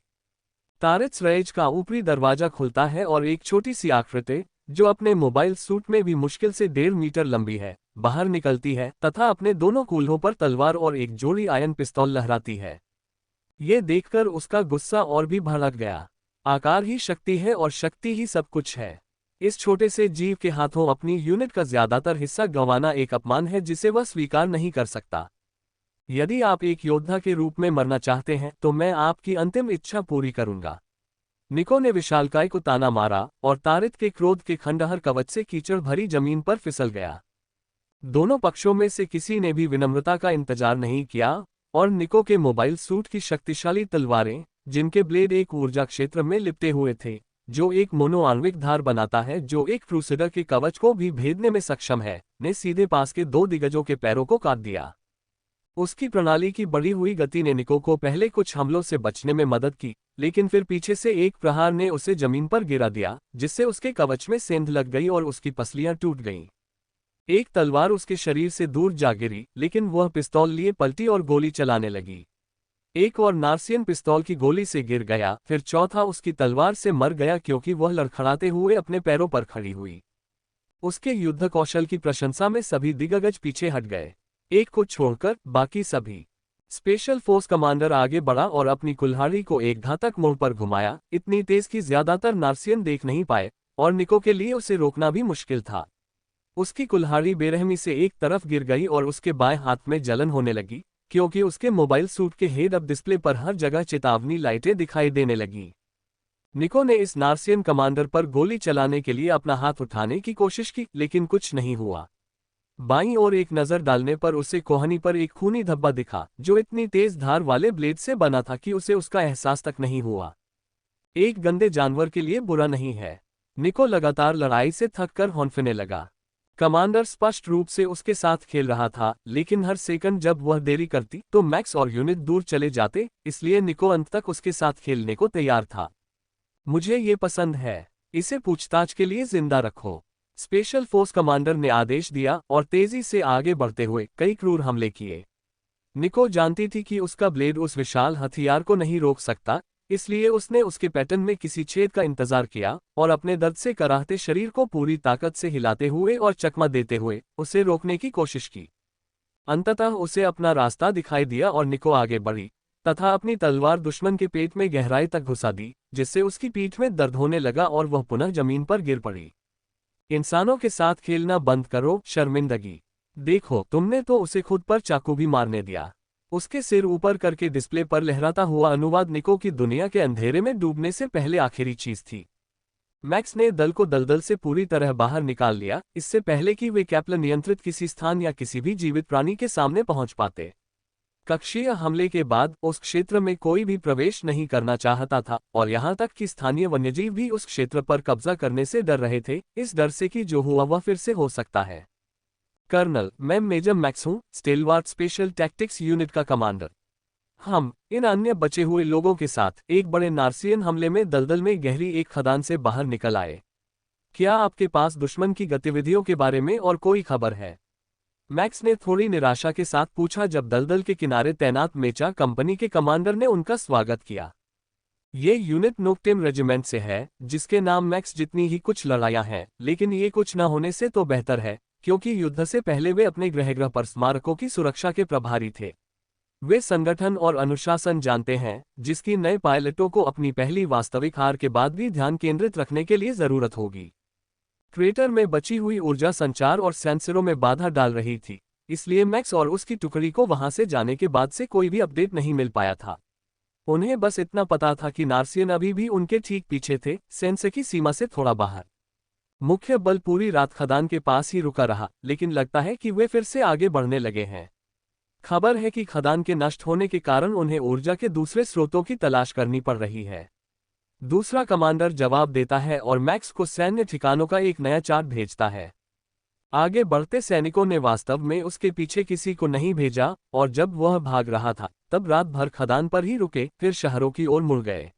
तारित रेज का ऊपरी दरवाजा खुलता है और एक छोटी सी आकृति, जो अपने मोबाइल सूट में भी मुश्किल से 1.5 मीटर लंबी है, बाहर निकलती है तथा अपने दोनों कूल्हों पर तलवार और एक जोड़ी आयन पिस्तौल लहराती है। ये देखकर उसका गुस्सा और भी भड़क गया। आकार ही शक्ति है और शक्ति ही सब कुछ है। इस छोटे से जीव के हाथों अपनी यूनिट का ज्यादातर हिस्सा गंवाना एक अपमान है जिसे वह स्वीकार नहीं कर सकता। यदि आप एक योद्धा के रूप में मरना चाहते हैं तो मैं आपकी अंतिम इच्छा पूरी करूंगा। निको ने विशालकाय को ताना मारा और तारित के क्रोध के खंडहर कवच से कीचड़ भरी जमीन पर फिसल गया। दोनों पक्षों में से किसी ने भी विनम्रता का इंतजार नहीं किया और निको के मोबाइल सूट की शक्तिशाली तलवारें, जिनके ब्लेड एक ऊर्जा क्षेत्र में लिपटे हुए थे, जो एक मोनोआण्विक धार बनाता है जो एक क्रूसेडर के कवच को भी भेदने में सक्षम है, ने सीधे पास के दो दिग्गजों के पैरों को काट दिया। उसकी प्रणाली की बढ़ी हुई गति ने निको को पहले कुछ हमलों से बचने में मदद की, लेकिन फिर पीछे से एक प्रहार ने उसे जमीन पर गिरा दिया, जिससे उसके कवच में सेंध लग गई और उसकी पसलियां टूट गईं। एक तलवार उसके शरीर से दूर जा गिरी, लेकिन वह पिस्तौल लिए पलटी और गोली चलाने लगी। एक और नार्सियन पिस्तौल की गोली से गिर गया, फिर चौथा उसकी तलवार से मर गया क्योंकि वह लड़खड़ाते हुए अपने पैरों पर खड़ी हुई। उसके युद्ध कौशल की प्रशंसा में सभी दिग्गज पीछे हट गए, एक को छोड़कर बाकी सभी। स्पेशल फोर्स कमांडर आगे बढ़ा और अपनी कुल्हाड़ी को एक घातक मोड़ पर घुमाया, इतनी तेज कि ज्यादातर नार्सियन देख नहीं पाए, और निको के लिए उसे रोकना भी मुश्किल था। उसकी कुल्हाड़ी बेरहमी से एक तरफ गिर गई और उसके बाएं हाथ में जलन होने लगी, क्योंकि उसके मोबाइल सूट के हेड अप डिस्प्ले पर हर जगह चेतावनी लाइटें दिखाई देने लगीं। निको ने इस नार्सियन कमांडर पर गोली चलाने के लिए अपना हाथ उठाने की कोशिश की, लेकिन कुछ नहीं हुआ। बाईं ओर एक नजर डालने पर उसे कोहनी पर एक खूनी धब्बा दिखा, जो इतनी तेज धार वाले ब्लेड से बना था कि उसे उसका एहसास तक नहीं हुआ। एक गंदे जानवर के लिए बुरा नहीं है। निको लगातार लड़ाई से थककर हौंफने लगा। कमांडर स्पष्ट रूप से उसके साथ खेल रहा था, लेकिन हर सेकंड जब वह देरी करती तो मैक्स और यूनिट दूर चले जाते, इसलिए निको अंत तक उसके साथ खेलने को तैयार था। मुझे ये पसंद है, इसे पूछताछ के लिए जिंदा रखो, स्पेशल फोर्स कमांडर ने आदेश दिया और तेजी से आगे बढ़ते हुए कई क्रूर हमले किए। निको जानती थी कि उसका ब्लेड उस विशाल हथियार को नहीं रोक सकता, इसलिए उसने उसके पैटर्न में किसी छेद का इंतजार किया और अपने दर्द से कराहते शरीर को पूरी ताकत से हिलाते हुए और चकमा देते हुए उसे रोकने की कोशिश की। अंततः उसे अपना रास्ता दिखाई दिया और निको आगे बढ़ी तथा अपनी तलवार दुश्मन के पेट में गहराई तक घुसा दी, जिससे उसकी पीठ में दर्द होने लगा और वह पुनः जमीन पर गिर पड़ी। इंसानों के साथ खेलना बंद करो, शर्मिंदगी। देखो, तुमने तो उसे खुद पर चाकू भी मारने दिया। उसके सिर ऊपर करके डिस्प्ले पर लहराता हुआ अनुवाद निको की दुनिया के अंधेरे में डूबने से पहले आखिरी चीज थी। मैक्स ने दल को दलदल से पूरी तरह बाहर निकाल लिया, इससे पहले कि वे कैप्लर नियंत्रित किसी स्थान या किसी भी जीवित प्राणी के सामने पहुंच पाते। कक्षीय हमले के बाद उस क्षेत्र में कोई भी प्रवेश नहीं करना चाहता था, और यहां तक कि स्थानीय वन्यजीव भी उस क्षेत्र पर कब्जा करने से डर रहे थे, इस डर से कि जो हुआ वह फिर से हो सकता है। कर्नल, मैं मेजर मैक्स हूं, स्टेलवार्ट स्पेशल टैक्टिक्स यूनिट का कमांडर। हम इन अन्य बचे हुए लोगों के साथ एक बड़े नार्सियन हमले में दलदल में गहरी एक खदान से बाहर निकल आए। क्या आपके पास दुश्मन की गतिविधियों के बारे में और कोई खबर है? मैक्स ने थोड़ी निराशा के साथ पूछा जब दलदल के किनारे तैनात मेचा कंपनी के कमांडर ने उनका स्वागत किया। ये यूनिट नोक्टेम रेजिमेंट से है, जिसके नाम मैक्स जितनी ही कुछ लड़ाइयां हैं, लेकिन ये कुछ न होने से तो बेहतर है, क्योंकि युद्ध से पहले वे अपने गृहग्रह पर स्मारकों की सुरक्षा के प्रभारी थे। वे संगठन और अनुशासन जानते हैं, जिसकी नए पायलटों को अपनी पहली वास्तविक हार के बाद भी ध्यान केंद्रित रखने के लिए जरूरत होगी। क्रेटर में बची हुई ऊर्जा संचार और सेंसरों में बाधा डाल रही थी, इसलिए मैक्स और उसकी टुकड़ी को वहां से जाने के बाद से कोई भी अपडेट नहीं मिल पाया था। उन्हें बस इतना पता था कि नार्सियन अभी भी उनके ठीक पीछे थे, सेंसर की सीमा से थोड़ा बाहर। मुख्य बल पूरी रात खदान के पास ही रुका रहा, लेकिन लगता है कि वे फिर से आगे बढ़ने लगे हैं। खबर है कि खदान के नष्ट होने के कारण उन्हें ऊर्जा के दूसरे स्रोतों की तलाश करनी पड़ रही है। दूसरा कमांडर जवाब देता है और मैक्स को सैन्य ठिकानों का एक नया चार्ट भेजता है। आगे बढ़ते सैनिकों ने वास्तव में उसके पीछे किसी को नहीं भेजा, और जब वह भाग रहा था तब रात भर खदान पर ही रुके, फिर शहरों की ओर मुड़ गए।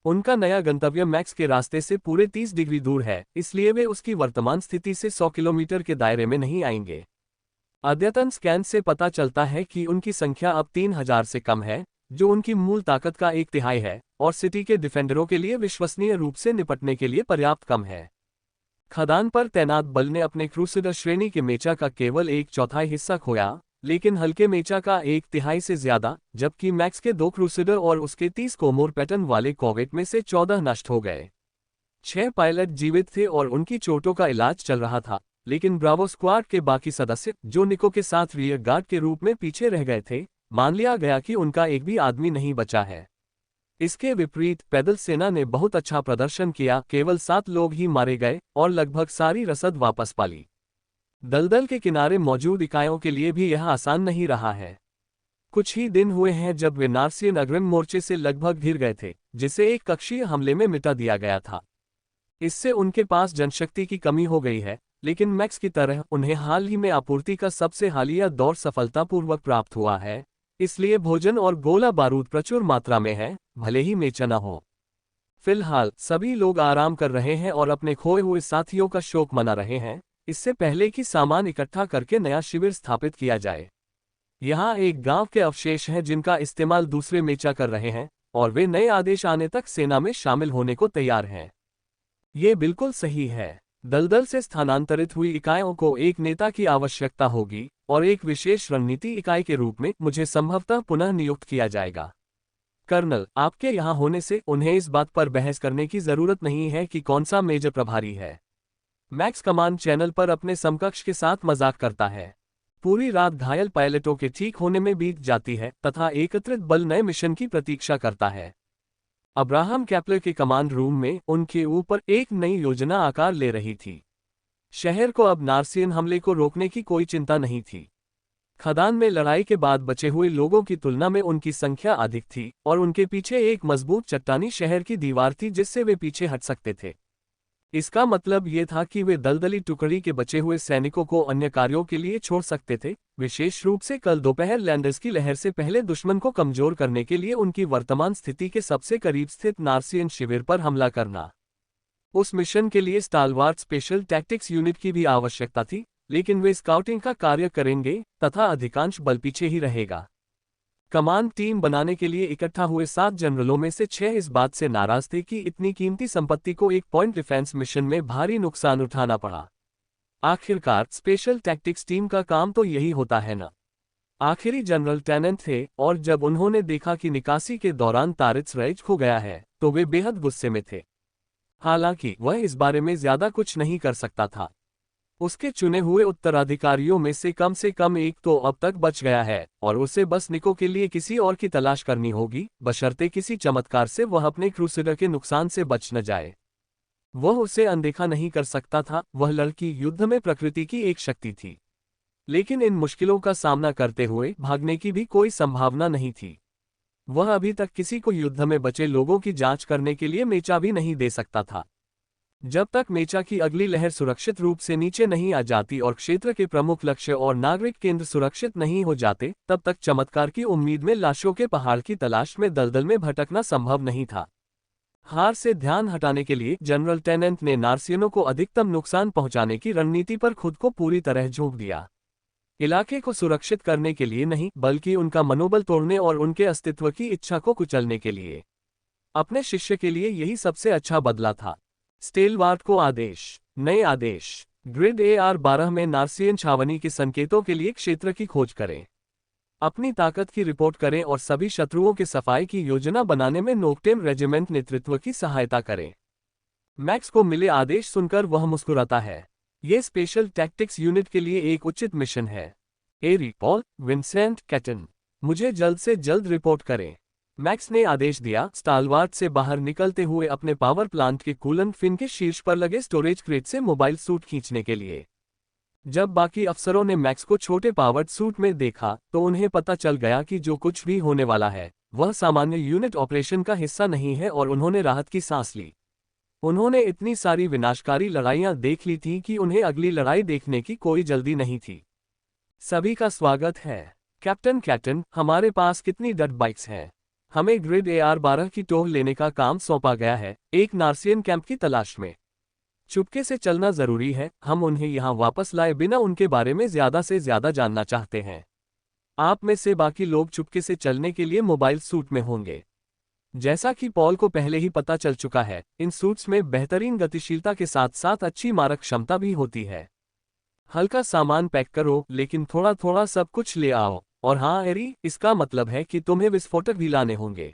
उनका नया गंतव्य मैक्स के रास्ते से पूरे 30 डिग्री दूर है, इसलिए वे उसकी वर्तमान स्थिति से 100 किलोमीटर के दायरे में नहीं आएंगे। अद्यतन स्कैन से पता चलता है कि उनकी संख्या अब 3000 से कम है, जो उनकी मूल ताकत का 1/3 है, और सिटी के डिफेंडरों के लिए विश्वसनीय रूप से निपटने के लिए पर्याप्त कम है। खदान पर तैनात बल ने अपने क्रूसेडर श्रेणी के मेचा का केवल 1/4 हिस्सा खोया, लेकिन हल्के मेचा का 1/3 से ज्यादा, जबकि मैक्स के 2 क्रूसेडर और उसके 30 कोमोर पैटर्न वाले कॉवेट में से 14 नष्ट हो गए। 6 पायलट जीवित थे और उनकी चोटों का इलाज चल रहा था, लेकिन ब्रावो स्क्वाड के बाकी सदस्य, जो निको के साथ रियर गार्ड के रूप में पीछे रह गए थे, मान लिया गया कि उनका एक भी आदमी नहीं बचा है। इसके विपरीत पैदल सेना ने बहुत अच्छा प्रदर्शन किया, केवल 7 लोग ही मारे गए और लगभग सारी रसद वापस पाली। दलदल के किनारे मौजूद इकाइयों के लिए भी यह आसान नहीं रहा है। कुछ ही दिन हुए हैं जब वे नार्सियन अग्रिम मोर्चे से लगभग घिर गए थे, जिसे एक कक्षीय हमले में मिटा दिया गया था। इससे उनके पास जनशक्ति की कमी हो गई है, लेकिन मैक्स की तरह उन्हें हाल ही में आपूर्ति का सबसे हालिया दौर सफलतापूर्वक प्राप्त हुआ है, इसलिए भोजन और गोला बारूद प्रचुर मात्रा में है, भले ही मेचा न हो। फिलहाल सभी लोग आराम कर रहे हैं और अपने खोए हुए साथियों का शोक मना रहे हैं, इससे पहले कि सामान इकट्ठा करके नया शिविर स्थापित किया जाए। यहाँ एक गांव के अवशेष हैं जिनका इस्तेमाल दूसरे मेचा कर रहे हैं, और वे नए आदेश आने तक सेना में शामिल होने को तैयार हैं। ये बिल्कुल सही है। दलदल से स्थानांतरित हुई इकाइयों को एक नेता की आवश्यकता होगी, और एक विशेष रणनीति इकाई के रूप में मुझे संभवतः पुनः नियुक्त किया जाएगा। कर्नल, आपके यहाँ होने से उन्हें इस बात पर बहस करने की जरूरत नहीं है कि कौन सा मेजर प्रभारी है। मैक्स कमांड चैनल पर अपने समकक्ष के साथ मजाक करता है। पूरी रात घायल पायलटों के ठीक होने में बीत जाती है तथा एकत्रित बल नए मिशन की प्रतीक्षा करता है। अब्राहम कैप्लर के कमांड रूम में उनके ऊपर एक नई योजना आकार ले रही थी। शहर को अब नार्सियन हमले को रोकने की कोई चिंता नहीं थी। खदान में लड़ाई के बाद बचे हुए लोगों की तुलना में उनकी संख्या अधिक थी, और उनके पीछे एक मजबूत चट्टानी शहर की दीवार थी जिससे वे पीछे हट सकते थे। इसका मतलब ये था कि वे दलदली टुकड़ी के बचे हुए सैनिकों को अन्य कार्यों के लिए छोड़ सकते थे, विशेष रूप से कल दोपहर लैंडर्स की लहर से पहले दुश्मन को कमजोर करने के लिए उनकी वर्तमान स्थिति के सबसे करीब स्थित नार्सियन शिविर पर हमला करना। उस मिशन के लिए स्टालवार्ट स्पेशल टैक्टिक्स यूनिट की भी आवश्यकता थी, लेकिन वे स्काउटिंग का कार्य करेंगे तथा अधिकांश बल पीछे ही रहेगा। कमांड टीम बनाने के लिए इकट्ठा हुए 7 जनरलों में से 6 इस बात से नाराज थे कि इतनी कीमती संपत्ति को एक पॉइंट डिफेंस मिशन में भारी नुकसान उठाना पड़ा। आखिरकार स्पेशल टैक्टिक्स टीम का काम तो यही होता है ना। आखिरी जनरल टेनेंट थे, और जब उन्होंने देखा कि निकासी के दौरान तारित्स रैज खो गया है तो वे बेहद गुस्से में थे। हालांकि वह इस बारे में ज्यादा कुछ नहीं कर सकता था। उसके चुने हुए उत्तराधिकारियों में से कम एक तो अब तक बच गया है, और उसे बस निको के लिए किसी और की तलाश करनी होगी, बशर्ते किसी चमत्कार से वह अपने क्रूसेडर के नुकसान से बच न जाए। वह उसे अनदेखा नहीं कर सकता था। वह लड़की युद्ध में प्रकृति की एक शक्ति थी, लेकिन इन मुश्किलों का सामना करते हुए भागने की भी कोई संभावना नहीं थी। वह अभी तक किसी को युद्ध में बचे लोगों की जांच करने के लिए मेचा भी नहीं दे सकता था। जब तक मेचा की अगली लहर सुरक्षित रूप से नीचे नहीं आ जाती और क्षेत्र के प्रमुख लक्ष्य और नागरिक केंद्र सुरक्षित नहीं हो जाते, तब तक चमत्कार की उम्मीद में लाशों के पहाड़ की तलाश में दलदल में भटकना संभव नहीं था। हार से ध्यान हटाने के लिए जनरल टेनेंट ने नार्सियनों को अधिकतम नुकसान पहुंचाने की रणनीति पर खुद को पूरी तरह झोंक दिया। इलाके को सुरक्षित करने के लिए नहीं, बल्कि उनका मनोबल तोड़ने और उनके अस्तित्व की इच्छा को कुचलने के लिए। अपने शिष्य के लिए यही सबसे अच्छा बदला था। स्टेलवार्ट को आदेश। नए आदेश। ग्रिड AR-12 में नार्सियन छावनी के संकेतों के लिए क्षेत्र की खोज करें। अपनी ताकत की रिपोर्ट करें और सभी शत्रुओं के सफाई की योजना बनाने में नोकटेम रेजिमेंट नेतृत्व की सहायता करें। मैक्स को मिले आदेश सुनकर वह मुस्कुराता है। ये स्पेशल टैक्टिक्स यूनिट के लिए एक उचित मिशन है। एरी, पॉल, विंसेंट, कैटन, मुझे जल्द से जल्द रिपोर्ट करें। मैक्स ने आदेश दिया, स्टालवार्ट से बाहर निकलते हुए अपने पावर प्लांट के कूलेंट फिन के शीर्ष पर लगे स्टोरेज क्रेट से मोबाइल सूट खींचने के लिए। जब बाकी अफसरों ने मैक्स को छोटे पावर्ड सूट में देखा तो उन्हें पता चल गया कि जो कुछ भी होने वाला है वह सामान्य यूनिट ऑपरेशन का हिस्सा नहीं है, और उन्होंने राहत की सांस ली। उन्होंने इतनी सारी विनाशकारी लड़ाइयां देख ली थी कि उन्हें अगली लड़ाई देखने की कोई जल्दी नहीं थी। सभी का स्वागत है। कैप्टन, हमारे पास कितनी डर्ट बाइक्स हैं? हमें ग्रिड AR-12 की टोह लेने का काम सौंपा गया है, एक नार्सियन कैंप की तलाश में। चुपके से चलना जरूरी है। हम उन्हें यहां वापस लाए बिना उनके बारे में ज्यादा से ज्यादा जानना चाहते हैं। आप में से बाकी लोग चुपके से चलने के लिए मोबाइल सूट में होंगे। जैसा कि पॉल को पहले ही पता चल चुका है, इन सूट्स में बेहतरीन गतिशीलता के साथ साथ अच्छी मारक क्षमता भी होती है। हल्का सामान पैक करो, लेकिन थोड़ा थोड़ा सब कुछ ले आओ। और हाँ एरी, इसका मतलब है कि तुम्हें विस्फोटक भी लाने होंगे।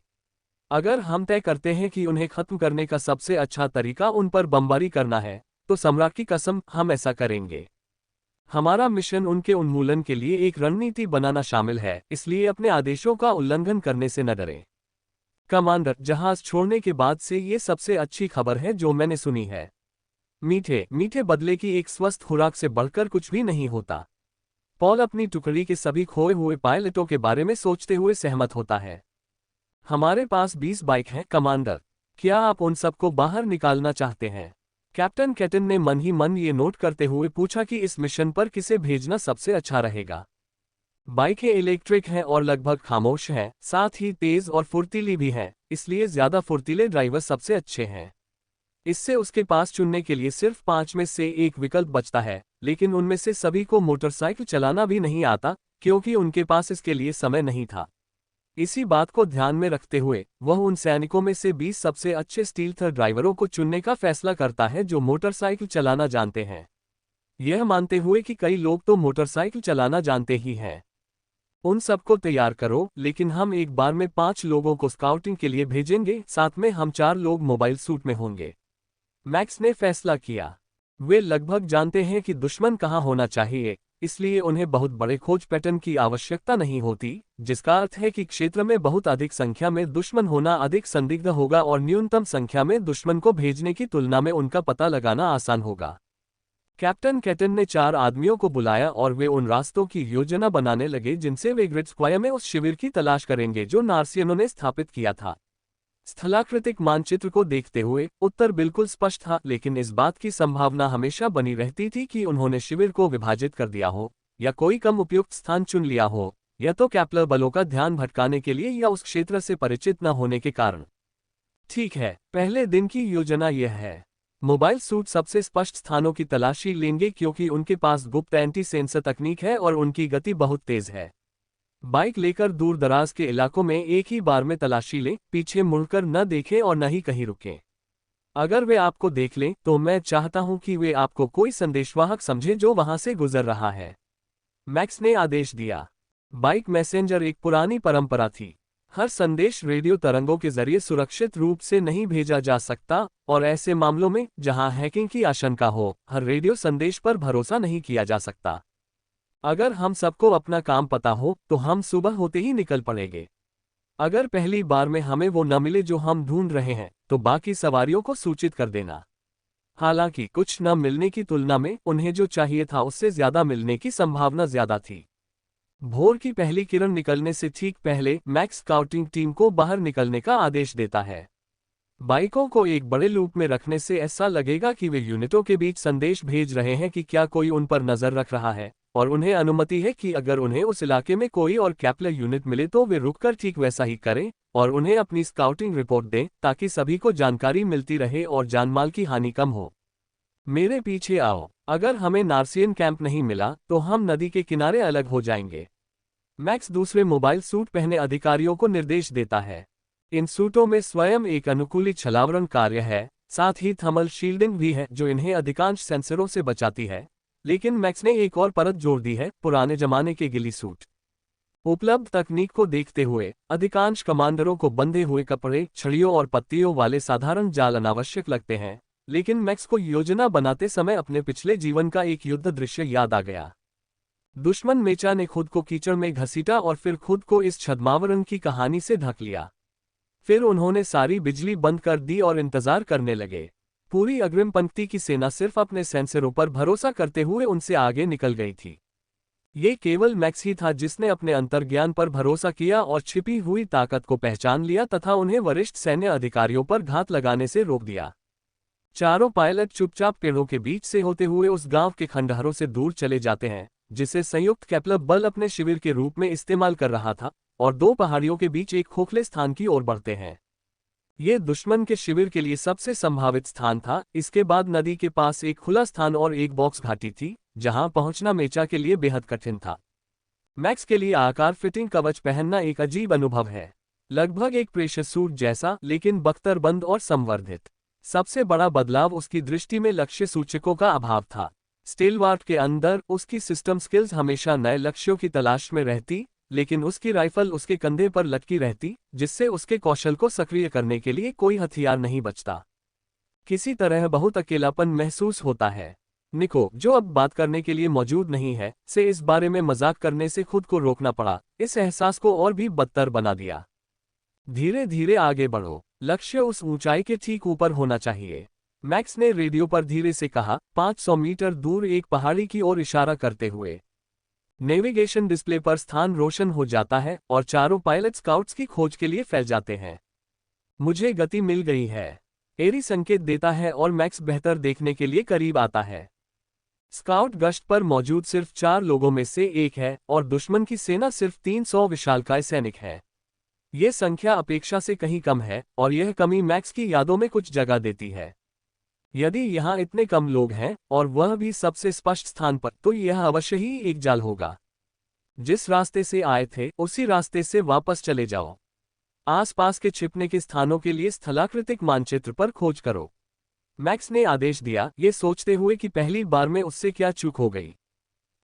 अगर हम तय करते हैं कि उन्हें खत्म करने का सबसे अच्छा तरीका उन पर बमबारी करना है, तो सम्राट की कसम, हम ऐसा करेंगे। हमारा मिशन उनके उन्मूलन के लिए एक रणनीति बनाना शामिल है, इसलिए अपने आदेशों का उल्लंघन करने से न डरें। कमांडर, जहाज छोड़ने के बाद से ये सबसे अच्छी खबर है जो मैंने सुनी है। मीठे मीठे बदले की एक स्वस्थ खुराक से बढ़कर कुछ भी नहीं होता। पॉल अपनी टुकड़ी के सभी खोए हुए पायलटों के बारे में सोचते हुए सहमत होता है। हमारे पास 20 बाइक हैं कमांडर, क्या आप उन सबको बाहर निकालना चाहते हैं? कैप्टन कैटन ने मन ही मन ये नोट करते हुए पूछा कि इस मिशन पर किसे भेजना सबसे अच्छा रहेगा। बाइकें इलेक्ट्रिक हैं और लगभग खामोश हैं, साथ ही तेज और फुर्तीली भी हैं, इसलिए ज्यादा फुर्तीले ड्राइवर सबसे अच्छे हैं। इससे उसके पास चुनने के लिए सिर्फ 5 में से एक विकल्प बचता है, लेकिन उनमें से सभी को मोटरसाइकिल चलाना भी नहीं आता, क्योंकि उनके पास इसके लिए समय नहीं था। इसी बात को ध्यान में रखते हुए वह उन सैनिकों में से 20 सबसे अच्छे स्टील्थ ड्राइवरों को चुनने का फैसला करता है जो मोटरसाइकिल चलाना जानते हैं, यह मानते हुए कि कई लोग तो मोटरसाइकिल चलाना जानते ही हैं। उन सबको तैयार करो, लेकिन हम एक बार में 5 लोगों को स्काउटिंग के लिए भेजेंगे, साथ में हम 4 लोग मोबाइल सूट में होंगे। मैक्स ने फैसला किया। वे लगभग जानते हैं कि दुश्मन कहाँ होना चाहिए, इसलिए उन्हें बहुत बड़े खोज पैटर्न की आवश्यकता नहीं होती, जिसका अर्थ है कि क्षेत्र में बहुत अधिक संख्या में दुश्मन होना अधिक संदिग्ध होगा और न्यूनतम संख्या में दुश्मन को भेजने की तुलना में उनका पता लगाना आसान होगा। कैप्टन कैटन ने 4 आदमियों को बुलाया और वे उन रास्तों की योजना बनाने लगे जिनसे वे ग्रिड स्क्वायर में उस शिविर की तलाश करेंगे जो नार्सियनों ने स्थापित किया था। स्थलाकृतिक मानचित्र को देखते हुए उत्तर बिल्कुल स्पष्ट था, लेकिन इस बात की संभावना हमेशा बनी रहती थी कि उन्होंने शिविर को विभाजित कर दिया हो, या कोई कम उपयुक्त स्थान चुन लिया हो, या तो कैप्लर बलों का ध्यान भटकाने के लिए या उस क्षेत्र से परिचित न होने के कारण। ठीक है, पहले दिन की योजना यह है। मोबाइल सूट सबसे स्पष्ट स्थानों की तलाशी लेंगे क्योंकि उनके पास गुप्त एंटी सेंसर तकनीक है और उनकी गति बहुत तेज है। बाइक लेकर दूर दराज के इलाकों में एक ही बार में तलाशी लें, पीछे मुड़कर न देखें और न ही कहीं रुकें। अगर वे आपको देख लें तो मैं चाहता हूं कि वे आपको कोई संदेशवाहक समझें जो वहां से गुजर रहा है। मैक्स ने आदेश दिया। बाइक मैसेंजर एक पुरानी परंपरा थी। हर संदेश रेडियो तरंगों के जरिए सुरक्षित रूप से नहीं भेजा जा सकता, और ऐसे मामलों में जहां हैकिंग की आशंका हो, हर रेडियो संदेश पर भरोसा नहीं किया जा सकता। अगर हम सबको अपना काम पता हो तो हम सुबह होते ही निकल पड़ेंगे। अगर पहली बार में हमें वो न मिले जो हम ढूंढ रहे हैं तो बाकी सवारियों को सूचित कर देना। हालांकि कुछ न मिलने की तुलना में उन्हें जो चाहिए था उससे ज्यादा मिलने की संभावना ज्यादा थी। भोर की पहली किरण निकलने से ठीक पहले मैक्स स्काउटिंग टीम को बाहर निकलने का आदेश देता है। बाइकों को एक बड़े लूप में रखने से ऐसा लगेगा कि वे यूनिटों के बीच संदेश भेज रहे हैं कि क्या कोई उन पर नजर रख रहा है, और उन्हें अनुमति है कि अगर उन्हें उस इलाके में कोई और कैप्लर यूनिट मिले तो वे रुककर ठीक वैसा ही करें और उन्हें अपनी स्काउटिंग रिपोर्ट दें, ताकि सभी को जानकारी मिलती रहे और जानमाल की हानि कम हो। मेरे पीछे आओ। अगर हमें नार्सियन कैंप नहीं मिला तो हम नदी के किनारे अलग हो जाएंगे। मैक्स दूसरे मोबाइल सूट पहने अधिकारियों को निर्देश देता है। इन सूटों में स्वयं एक अनुकूलित छलावरण कार्य है, साथ ही थर्मल शील्डिंग भी है जो इन्हें अधिकांश सेंसरों से बचाती है। लेकिन मैक्स ने एक और परत जोड़ दी है, पुराने जमाने के गिली सूट। उपलब्ध तकनीक को देखते हुए अधिकांश कमांडरों को बंधे हुए कपड़े, छड़ियों और पत्तियों वाले साधारण जाल अनावश्यक लगते हैं, लेकिन मैक्स को योजना बनाते समय अपने पिछले जीवन का एक युद्ध दृश्य याद आ गया। दुश्मन मेचा ने खुद को कीचड़ में घसीटा और फिर खुद को इस छद्मावरण की कहानी से ढक लिया। फिर उन्होंने सारी बिजली बंद कर दी और इंतजार करने लगे। पूरी अग्रिम पंक्ति की सेना सिर्फ अपने सेंसरों पर भरोसा करते हुए उनसे आगे निकल गई थी। ये केवल मैक्स ही था जिसने अपने अंतर्ज्ञान पर भरोसा किया और छिपी हुई ताकत को पहचान लिया तथा उन्हें वरिष्ठ सैन्य अधिकारियों पर घात लगाने से रोक दिया। चारों पायलट चुपचाप पेड़ों के बीच से होते हुए उस गांव के खंडहरों से दूर चले जाते हैं जिसे संयुक्त कैप्लर बल अपने शिविर के रूप में इस्तेमाल कर रहा था, और 2 पहाड़ियों के बीच एक खोखले स्थान की ओर बढ़ते हैं। ये दुश्मन के शिविर के लिए सबसे संभावित स्थान था। इसके बाद नदी के पास एक खुला स्थान और एक बॉक्स घाटी थी, जहां पहुंचना मेचा के लिए बेहद कठिन था। मैक्स के लिए आकार फिटिंग कवच पहनना एक अजीब अनुभव है, लगभग एक प्रेशर सूट जैसा, लेकिन बख्तरबंद और संवर्धित। सबसे बड़ा बदलाव उसकी दृष्टि में लक्ष्य सूचकों का अभाव था। स्टेलवार्ट के अंदर उसकी सिस्टम स्किल्स हमेशा नए लक्ष्यों की तलाश में रहती, लेकिन उसकी राइफल उसके कंधे पर लटकी रहती, जिससे उसके कौशल को सक्रिय करने के लिए कोई हथियार नहीं बचता। किसी तरह बहुत अकेलापन महसूस होता है। निको, जो अब बात करने के लिए मौजूद नहीं है, से इस बारे में मजाक करने से खुद को रोकना पड़ा। इस एहसास को और भी बदतर बना दिया। धीरे धीरे आगे बढ़ो, लक्ष्य उस ऊंचाई के ठीक ऊपर होना चाहिए, मैक्स ने रेडियो पर धीरे से कहा, 500 मीटर दूर एक पहाड़ी की ओर इशारा करते हुए। नेविगेशन डिस्प्ले पर स्थान रोशन हो जाता है और चारों पायलट स्काउट्स की खोज के लिए फैल जाते हैं। मुझे गति मिल गई है, एरी संकेत देता है और मैक्स बेहतर देखने के लिए करीब आता है। स्काउट गश्त पर मौजूद सिर्फ 4 लोगों में से एक है और दुश्मन की सेना सिर्फ 300 विशालकाय सैनिक है। ये संख्या अपेक्षा से कहीं कम है और यह कमी मैक्स की यादों में कुछ जगह देती है। यदि यहाँ इतने कम लोग हैं और वह भी सबसे स्पष्ट स्थान पर, तो यह अवश्य ही एक जाल होगा। जिस रास्ते से आए थे उसी रास्ते से वापस चले जाओ। आसपास के छिपने के स्थानों के लिए स्थलाकृतिक मानचित्र पर खोज करो। मैक्स ने आदेश दिया, ये सोचते हुए कि पहली बार में उससे क्या चूक हो गई।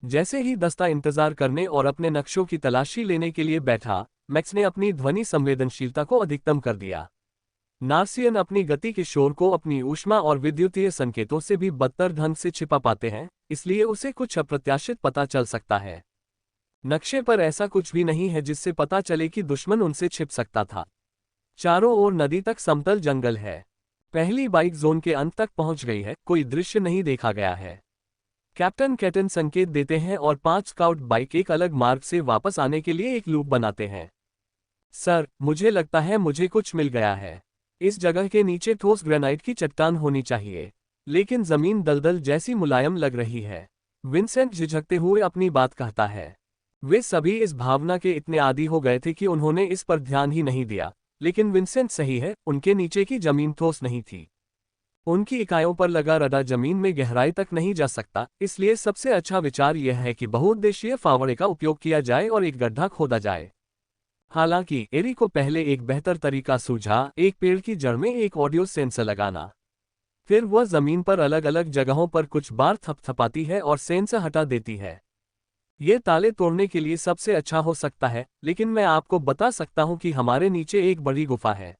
जैसे ही दस्ता इंतजार करने और अपने नक्शों की तलाशी लेने के लिए बैठा, मैक्स ने अपनी ध्वनि संवेदनशीलता को अधिकतम कर दिया। नार्सियन अपनी गति के शोर को अपनी ऊष्मा और विद्युतीय संकेतों से भी बदतर ढंग से छिपा पाते हैं, इसलिए उसे कुछ अप्रत्याशित पता चल सकता है। नक्शे पर ऐसा कुछ भी नहीं है जिससे पता चले कि दुश्मन उनसे छिप सकता था। चारों ओर नदी तक समतल जंगल है। पहली बाइक जोन के अंत तक पहुंच गई है, कोई दृश्य नहीं देखा गया है। कैप्टन कैटन संकेत देते हैं और 5 स्काउट बाइक एक अलग मार्ग से वापस आने के लिए एक लूप बनाते हैं। सर, मुझे लगता है मुझे कुछ मिल गया है। इस जगह के नीचे ठोस ग्रेनाइट की चट्टान होनी चाहिए, लेकिन जमीन दलदल जैसी मुलायम लग रही है। विंसेंट झिझकते हुए अपनी बात कहता है। वे सभी इस भावना के इतने आदी हो गए थे कि उन्होंने इस पर ध्यान ही नहीं दिया, लेकिन विंसेंट सही है, उनके नीचे की जमीन ठोस नहीं थी। उनकी इकाइयों पर लगा रडा जमीन में गहराई तक नहीं जा सकता, इसलिए सबसे अच्छा विचार यह है कि बहुउद्देशीय फावड़े का उपयोग किया जाए और एक गड्ढा खोदा जाए। हालांकि एरी को पहले एक बेहतर तरीका सूझा, एक पेड़ की जड़ में एक ऑडियो सेंसर लगाना। फिर वह जमीन पर अलग अलग जगहों पर कुछ बार थपथपाती है और सेंसर हटा देती है। ये ताले तोड़ने के लिए सबसे अच्छा हो सकता है, लेकिन मैं आपको बता सकता हूं कि हमारे नीचे एक बड़ी गुफा है।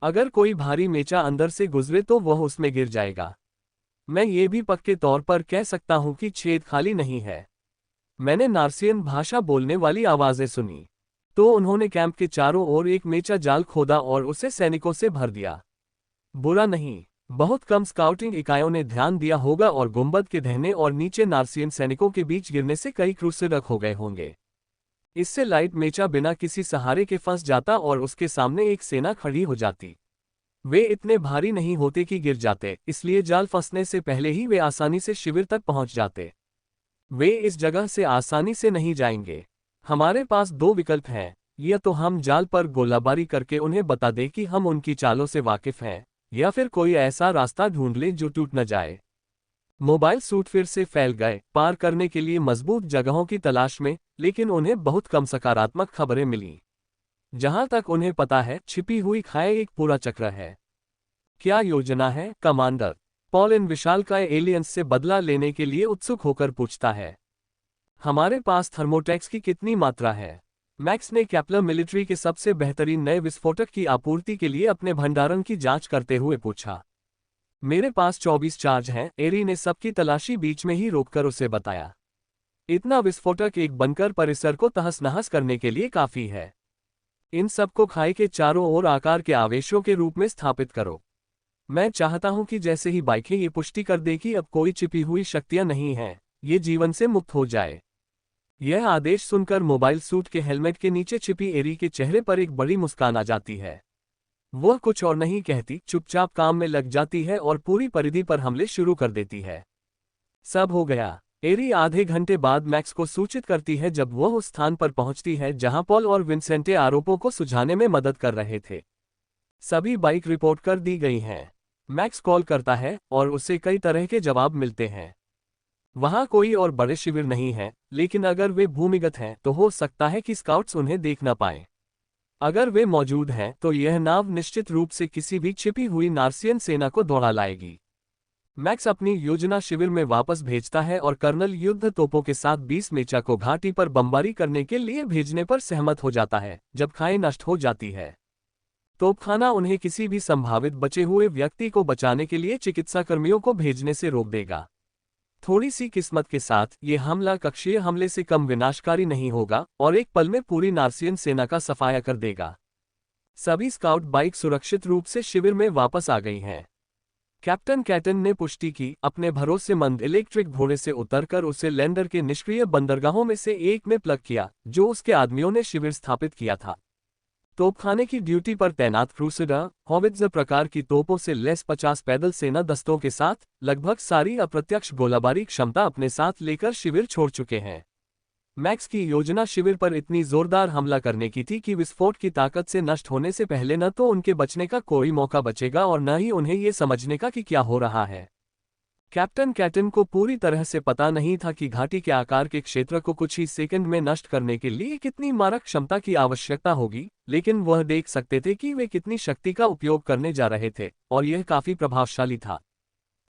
अगर कोई भारी मेचा अंदर से गुजरे तो वह उसमें गिर जाएगा। मैं ये भी पक्के तौर पर कह सकता हूं कि छेद खाली नहीं है। मैंने नार्सियन भाषा बोलने वाली आवाजें सुनी। तो उन्होंने कैंप के चारों ओर एक मेचा जाल खोदा और उसे सैनिकों से भर दिया। बुरा नहीं, बहुत कम स्काउटिंग इकाइयों ने ध्यान दिया होगा और गुंबद के दहने और नीचे नार्सियन सैनिकों के बीच गिरने से कई क्रूसेडर खो गए होंगे। इससे लाइट मेचा बिना किसी सहारे के फंस जाता और उसके सामने एक सेना खड़ी हो जाती। वे इतने भारी नहीं होते कि गिर जाते, इसलिए जाल फंसने से पहले ही वे आसानी से शिविर तक पहुंच जाते। वे इस जगह से आसानी से नहीं जाएंगे। हमारे पास 2 विकल्प हैं, या तो हम जाल पर गोलाबारी करके उन्हें बता दें कि हम उनकी चालों से वाकिफ हैं, या फिर कोई ऐसा रास्ता ढूंढ लें जो टूट न जाए। मोबाइल सूट फिर से फैल गए, पार करने के लिए मजबूत जगहों की तलाश में, लेकिन उन्हें बहुत कम सकारात्मक खबरें मिलीं। जहां तक उन्हें पता है, छिपी हुई खाई एक पूरा चक्र है। क्या योजना है, कमांडर? पॉल इन विशालकाय एलियंस से बदला लेने के लिए उत्सुक होकर पूछता है। हमारे पास थर्मोटैक्स की कितनी मात्रा है? मैक्स ने कैप्लर मिलिट्री के सबसे बेहतरीन नए विस्फोटक की आपूर्ति के लिए अपने भंडारण की जांच करते हुए पूछा। मेरे पास 24 चार्ज हैं, एरी ने सबकी तलाशी बीच में ही रोककर उसे बताया। इतना विस्फोटक एक बनकर परिसर को तहस नहस करने के लिए काफी है। इन सबको खाई के चारों ओर आकार के आवेशों के रूप में स्थापित करो। मैं चाहता हूं कि जैसे ही बाइकें ये पुष्टि कर दे कि अब कोई छिपी हुई शक्तियां नहीं हैं, ये जीवन से मुक्त हो जाए। यह आदेश सुनकर मोबाइल सूट के हेलमेट के नीचे छिपी एरी के चेहरे पर एक बड़ी मुस्कान आ जाती है। वह कुछ और नहीं कहती, चुपचाप काम में लग जाती है और पूरी परिधि पर हमले शुरू कर देती है। सब हो गया। एरी आधे घंटे बाद मैक्स को सूचित करती है जब वह उस स्थान पर पहुंचती है जहां पॉल और विंसेंटे आरोपों को सुलझाने में मदद कर रहे थे। सभी बाइक रिपोर्ट कर दी गई हैं। मैक्स कॉल करता है और उसे कई तरह के जवाब मिलते हैं। वहां कोई और बड़े शिविर नहीं है, लेकिन अगर वे भूमिगत हैं तो हो सकता है कि स्काउट्स उन्हें देख न पाएं। अगर वे मौजूद हैं तो यह नाव निश्चित रूप से किसी भी छिपी हुई नार्सियन सेना को दौड़ा लाएगी। मैक्स अपनी योजना शिविर में वापस भेजता है और कर्नल युद्ध तोपों के साथ 20 मेचा को घाटी पर बमबारी करने के लिए भेजने पर सहमत हो जाता है। जब खाई नष्ट हो जाती है, तोपखाना उन्हें किसी भी संभावित बचे हुए व्यक्ति को बचाने के लिए चिकित्साकर्मियों को भेजने से रोक देगा। थोड़ी सी किस्मत के साथ ये हमला कक्षीय हमले से कम विनाशकारी नहीं होगा और एक पल में पूरी नार्सियन सेना का सफाया कर देगा। सभी स्काउट बाइक सुरक्षित रूप से शिविर में वापस आ गई हैं। कैप्टन कैटन ने पुष्टि की, अपने भरोसेमंद इलेक्ट्रिक घोड़े से उतरकर उसे लैंडर के निष्क्रिय बंदरगाहों में से एक में प्लग किया, जो उसके आदमियों ने शिविर स्थापित किया था। तोपखाने की ड्यूटी पर तैनात क्रूसेडर हॉवित्ज़र प्रकार की तोपों से लैस 50 पैदल सेना दस्तों के साथ लगभग सारी अप्रत्यक्ष गोलाबारी क्षमता अपने साथ लेकर शिविर छोड़ चुके हैं। मैक्स की योजना शिविर पर इतनी जोरदार हमला करने की थी कि विस्फोट की ताकत से नष्ट होने से पहले न तो उनके बचने का कोई मौका बचेगा और न ही उन्हें ये समझने का कि क्या हो रहा है। कैप्टन कैटन को पूरी तरह से पता नहीं था कि घाटी के आकार के क्षेत्र को कुछ ही सेकंड में नष्ट करने के लिए कितनी मारक क्षमता की आवश्यकता होगी, लेकिन वह देख सकते थे कि वे कितनी शक्ति का उपयोग करने जा रहे थे, और यह काफी प्रभावशाली था।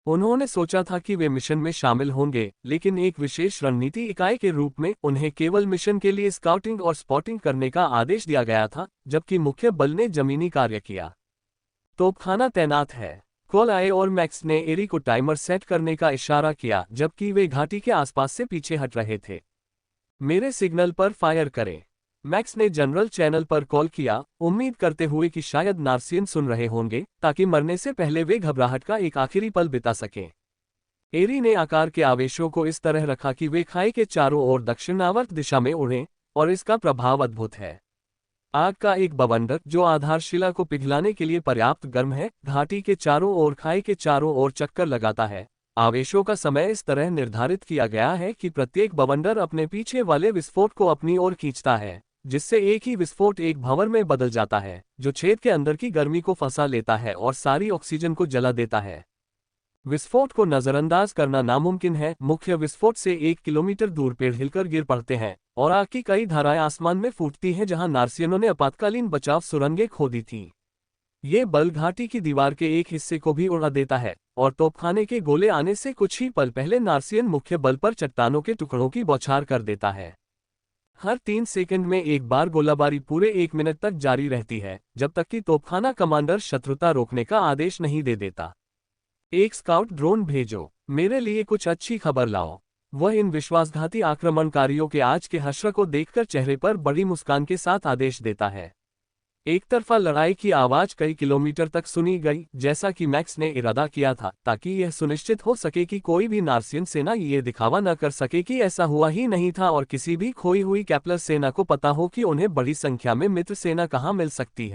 उन्होंने सोचा था कि वे मिशन में शामिल होंगे, लेकिन एक विशेष रणनीति इकाई के रूप में उन्हें केवल मिशन के लिए स्काउटिंग और स्पॉटिंग करने का आदेश दिया गया था, जबकि मुख्य बल ने जमीनी कार्य किया। तोपखाना तैनात है। कॉल आए और मैक्स ने एरी को टाइमर सेट करने का इशारा किया, जबकि वे घाटी के आसपास से पीछे हट रहे थे। मेरे सिग्नल पर फायर करें। मैक्स ने जनरल चैनल पर कॉल किया, उम्मीद करते हुए कि शायद नार्सियन सुन रहे होंगे, ताकि मरने से पहले वे घबराहट का एक आखिरी पल बिता सकें। एरी ने आकार के आवेशों को इस तरह रखा कि वे खाई के चारों ओर दक्षिणावर्त दिशा में उड़ें, और इसका प्रभाव अद्भुत है। आग का एक बवंडर जो आधारशिला को पिघलाने के लिए पर्याप्त गर्म है, घाटी के चारों ओर खाई के चारों ओर चक्कर लगाता है। आवेशों का समय इस तरह निर्धारित किया गया है कि प्रत्येक बवंडर अपने पीछे वाले विस्फोट को अपनी ओर खींचता है, जिससे एक ही विस्फोट एक भंवर में बदल जाता है, जो छेद के अंदर की गर्मी को फंसा लेता है और सारी ऑक्सीजन को जला देता है। विस्फोट को नजरअंदाज करना नामुमकिन है। मुख्य विस्फोट से 1 किलोमीटर दूर पेड़ हिलकर गिर पड़ते हैं और आग की कई धाराएं आसमान में फूटती हैं, जहां नार्सियनों ने आपातकालीन बचाव सुरंगें खोदी थीं। ये बल घाटी की दीवार के एक हिस्से को भी उड़ा देता है, और तोपखाने के गोले आने से कुछ ही पल पहले नार्सियन मुख्य बल पर चट्टानों के टुकड़ों की बौछार कर देता है। हर 3 सेकंड में एक बार गोलाबारी पूरे 1 मिनट तक जारी रहती है, जब तक कि तोपखाना कमांडर शत्रुता रोकने का आदेश नहीं दे देता। एक स्काउट ड्रोन भेजो, मेरे लिए कुछ अच्छी खबर लाओ। वह इन विश्वासघाती आक्रमणकारियों के आज के हश्र को देखकर चेहरे पर बड़ी मुस्कान के साथ आदेश देता है। एक तरफा लड़ाई की आवाज कई किलोमीटर तक सुनी गई, जैसा कि मैक्स ने इरादा किया था, ताकि यह सुनिश्चित हो सके कि कोई भी नार्सियन सेना ये दिखावा न कर सके कि ऐसा हुआ ही नहीं था, और किसी भी खोई हुई कैप्लर सेना को पता हो कि उन्हें बड़ी संख्या में मित्र सेना कहाँ मिल सकती है।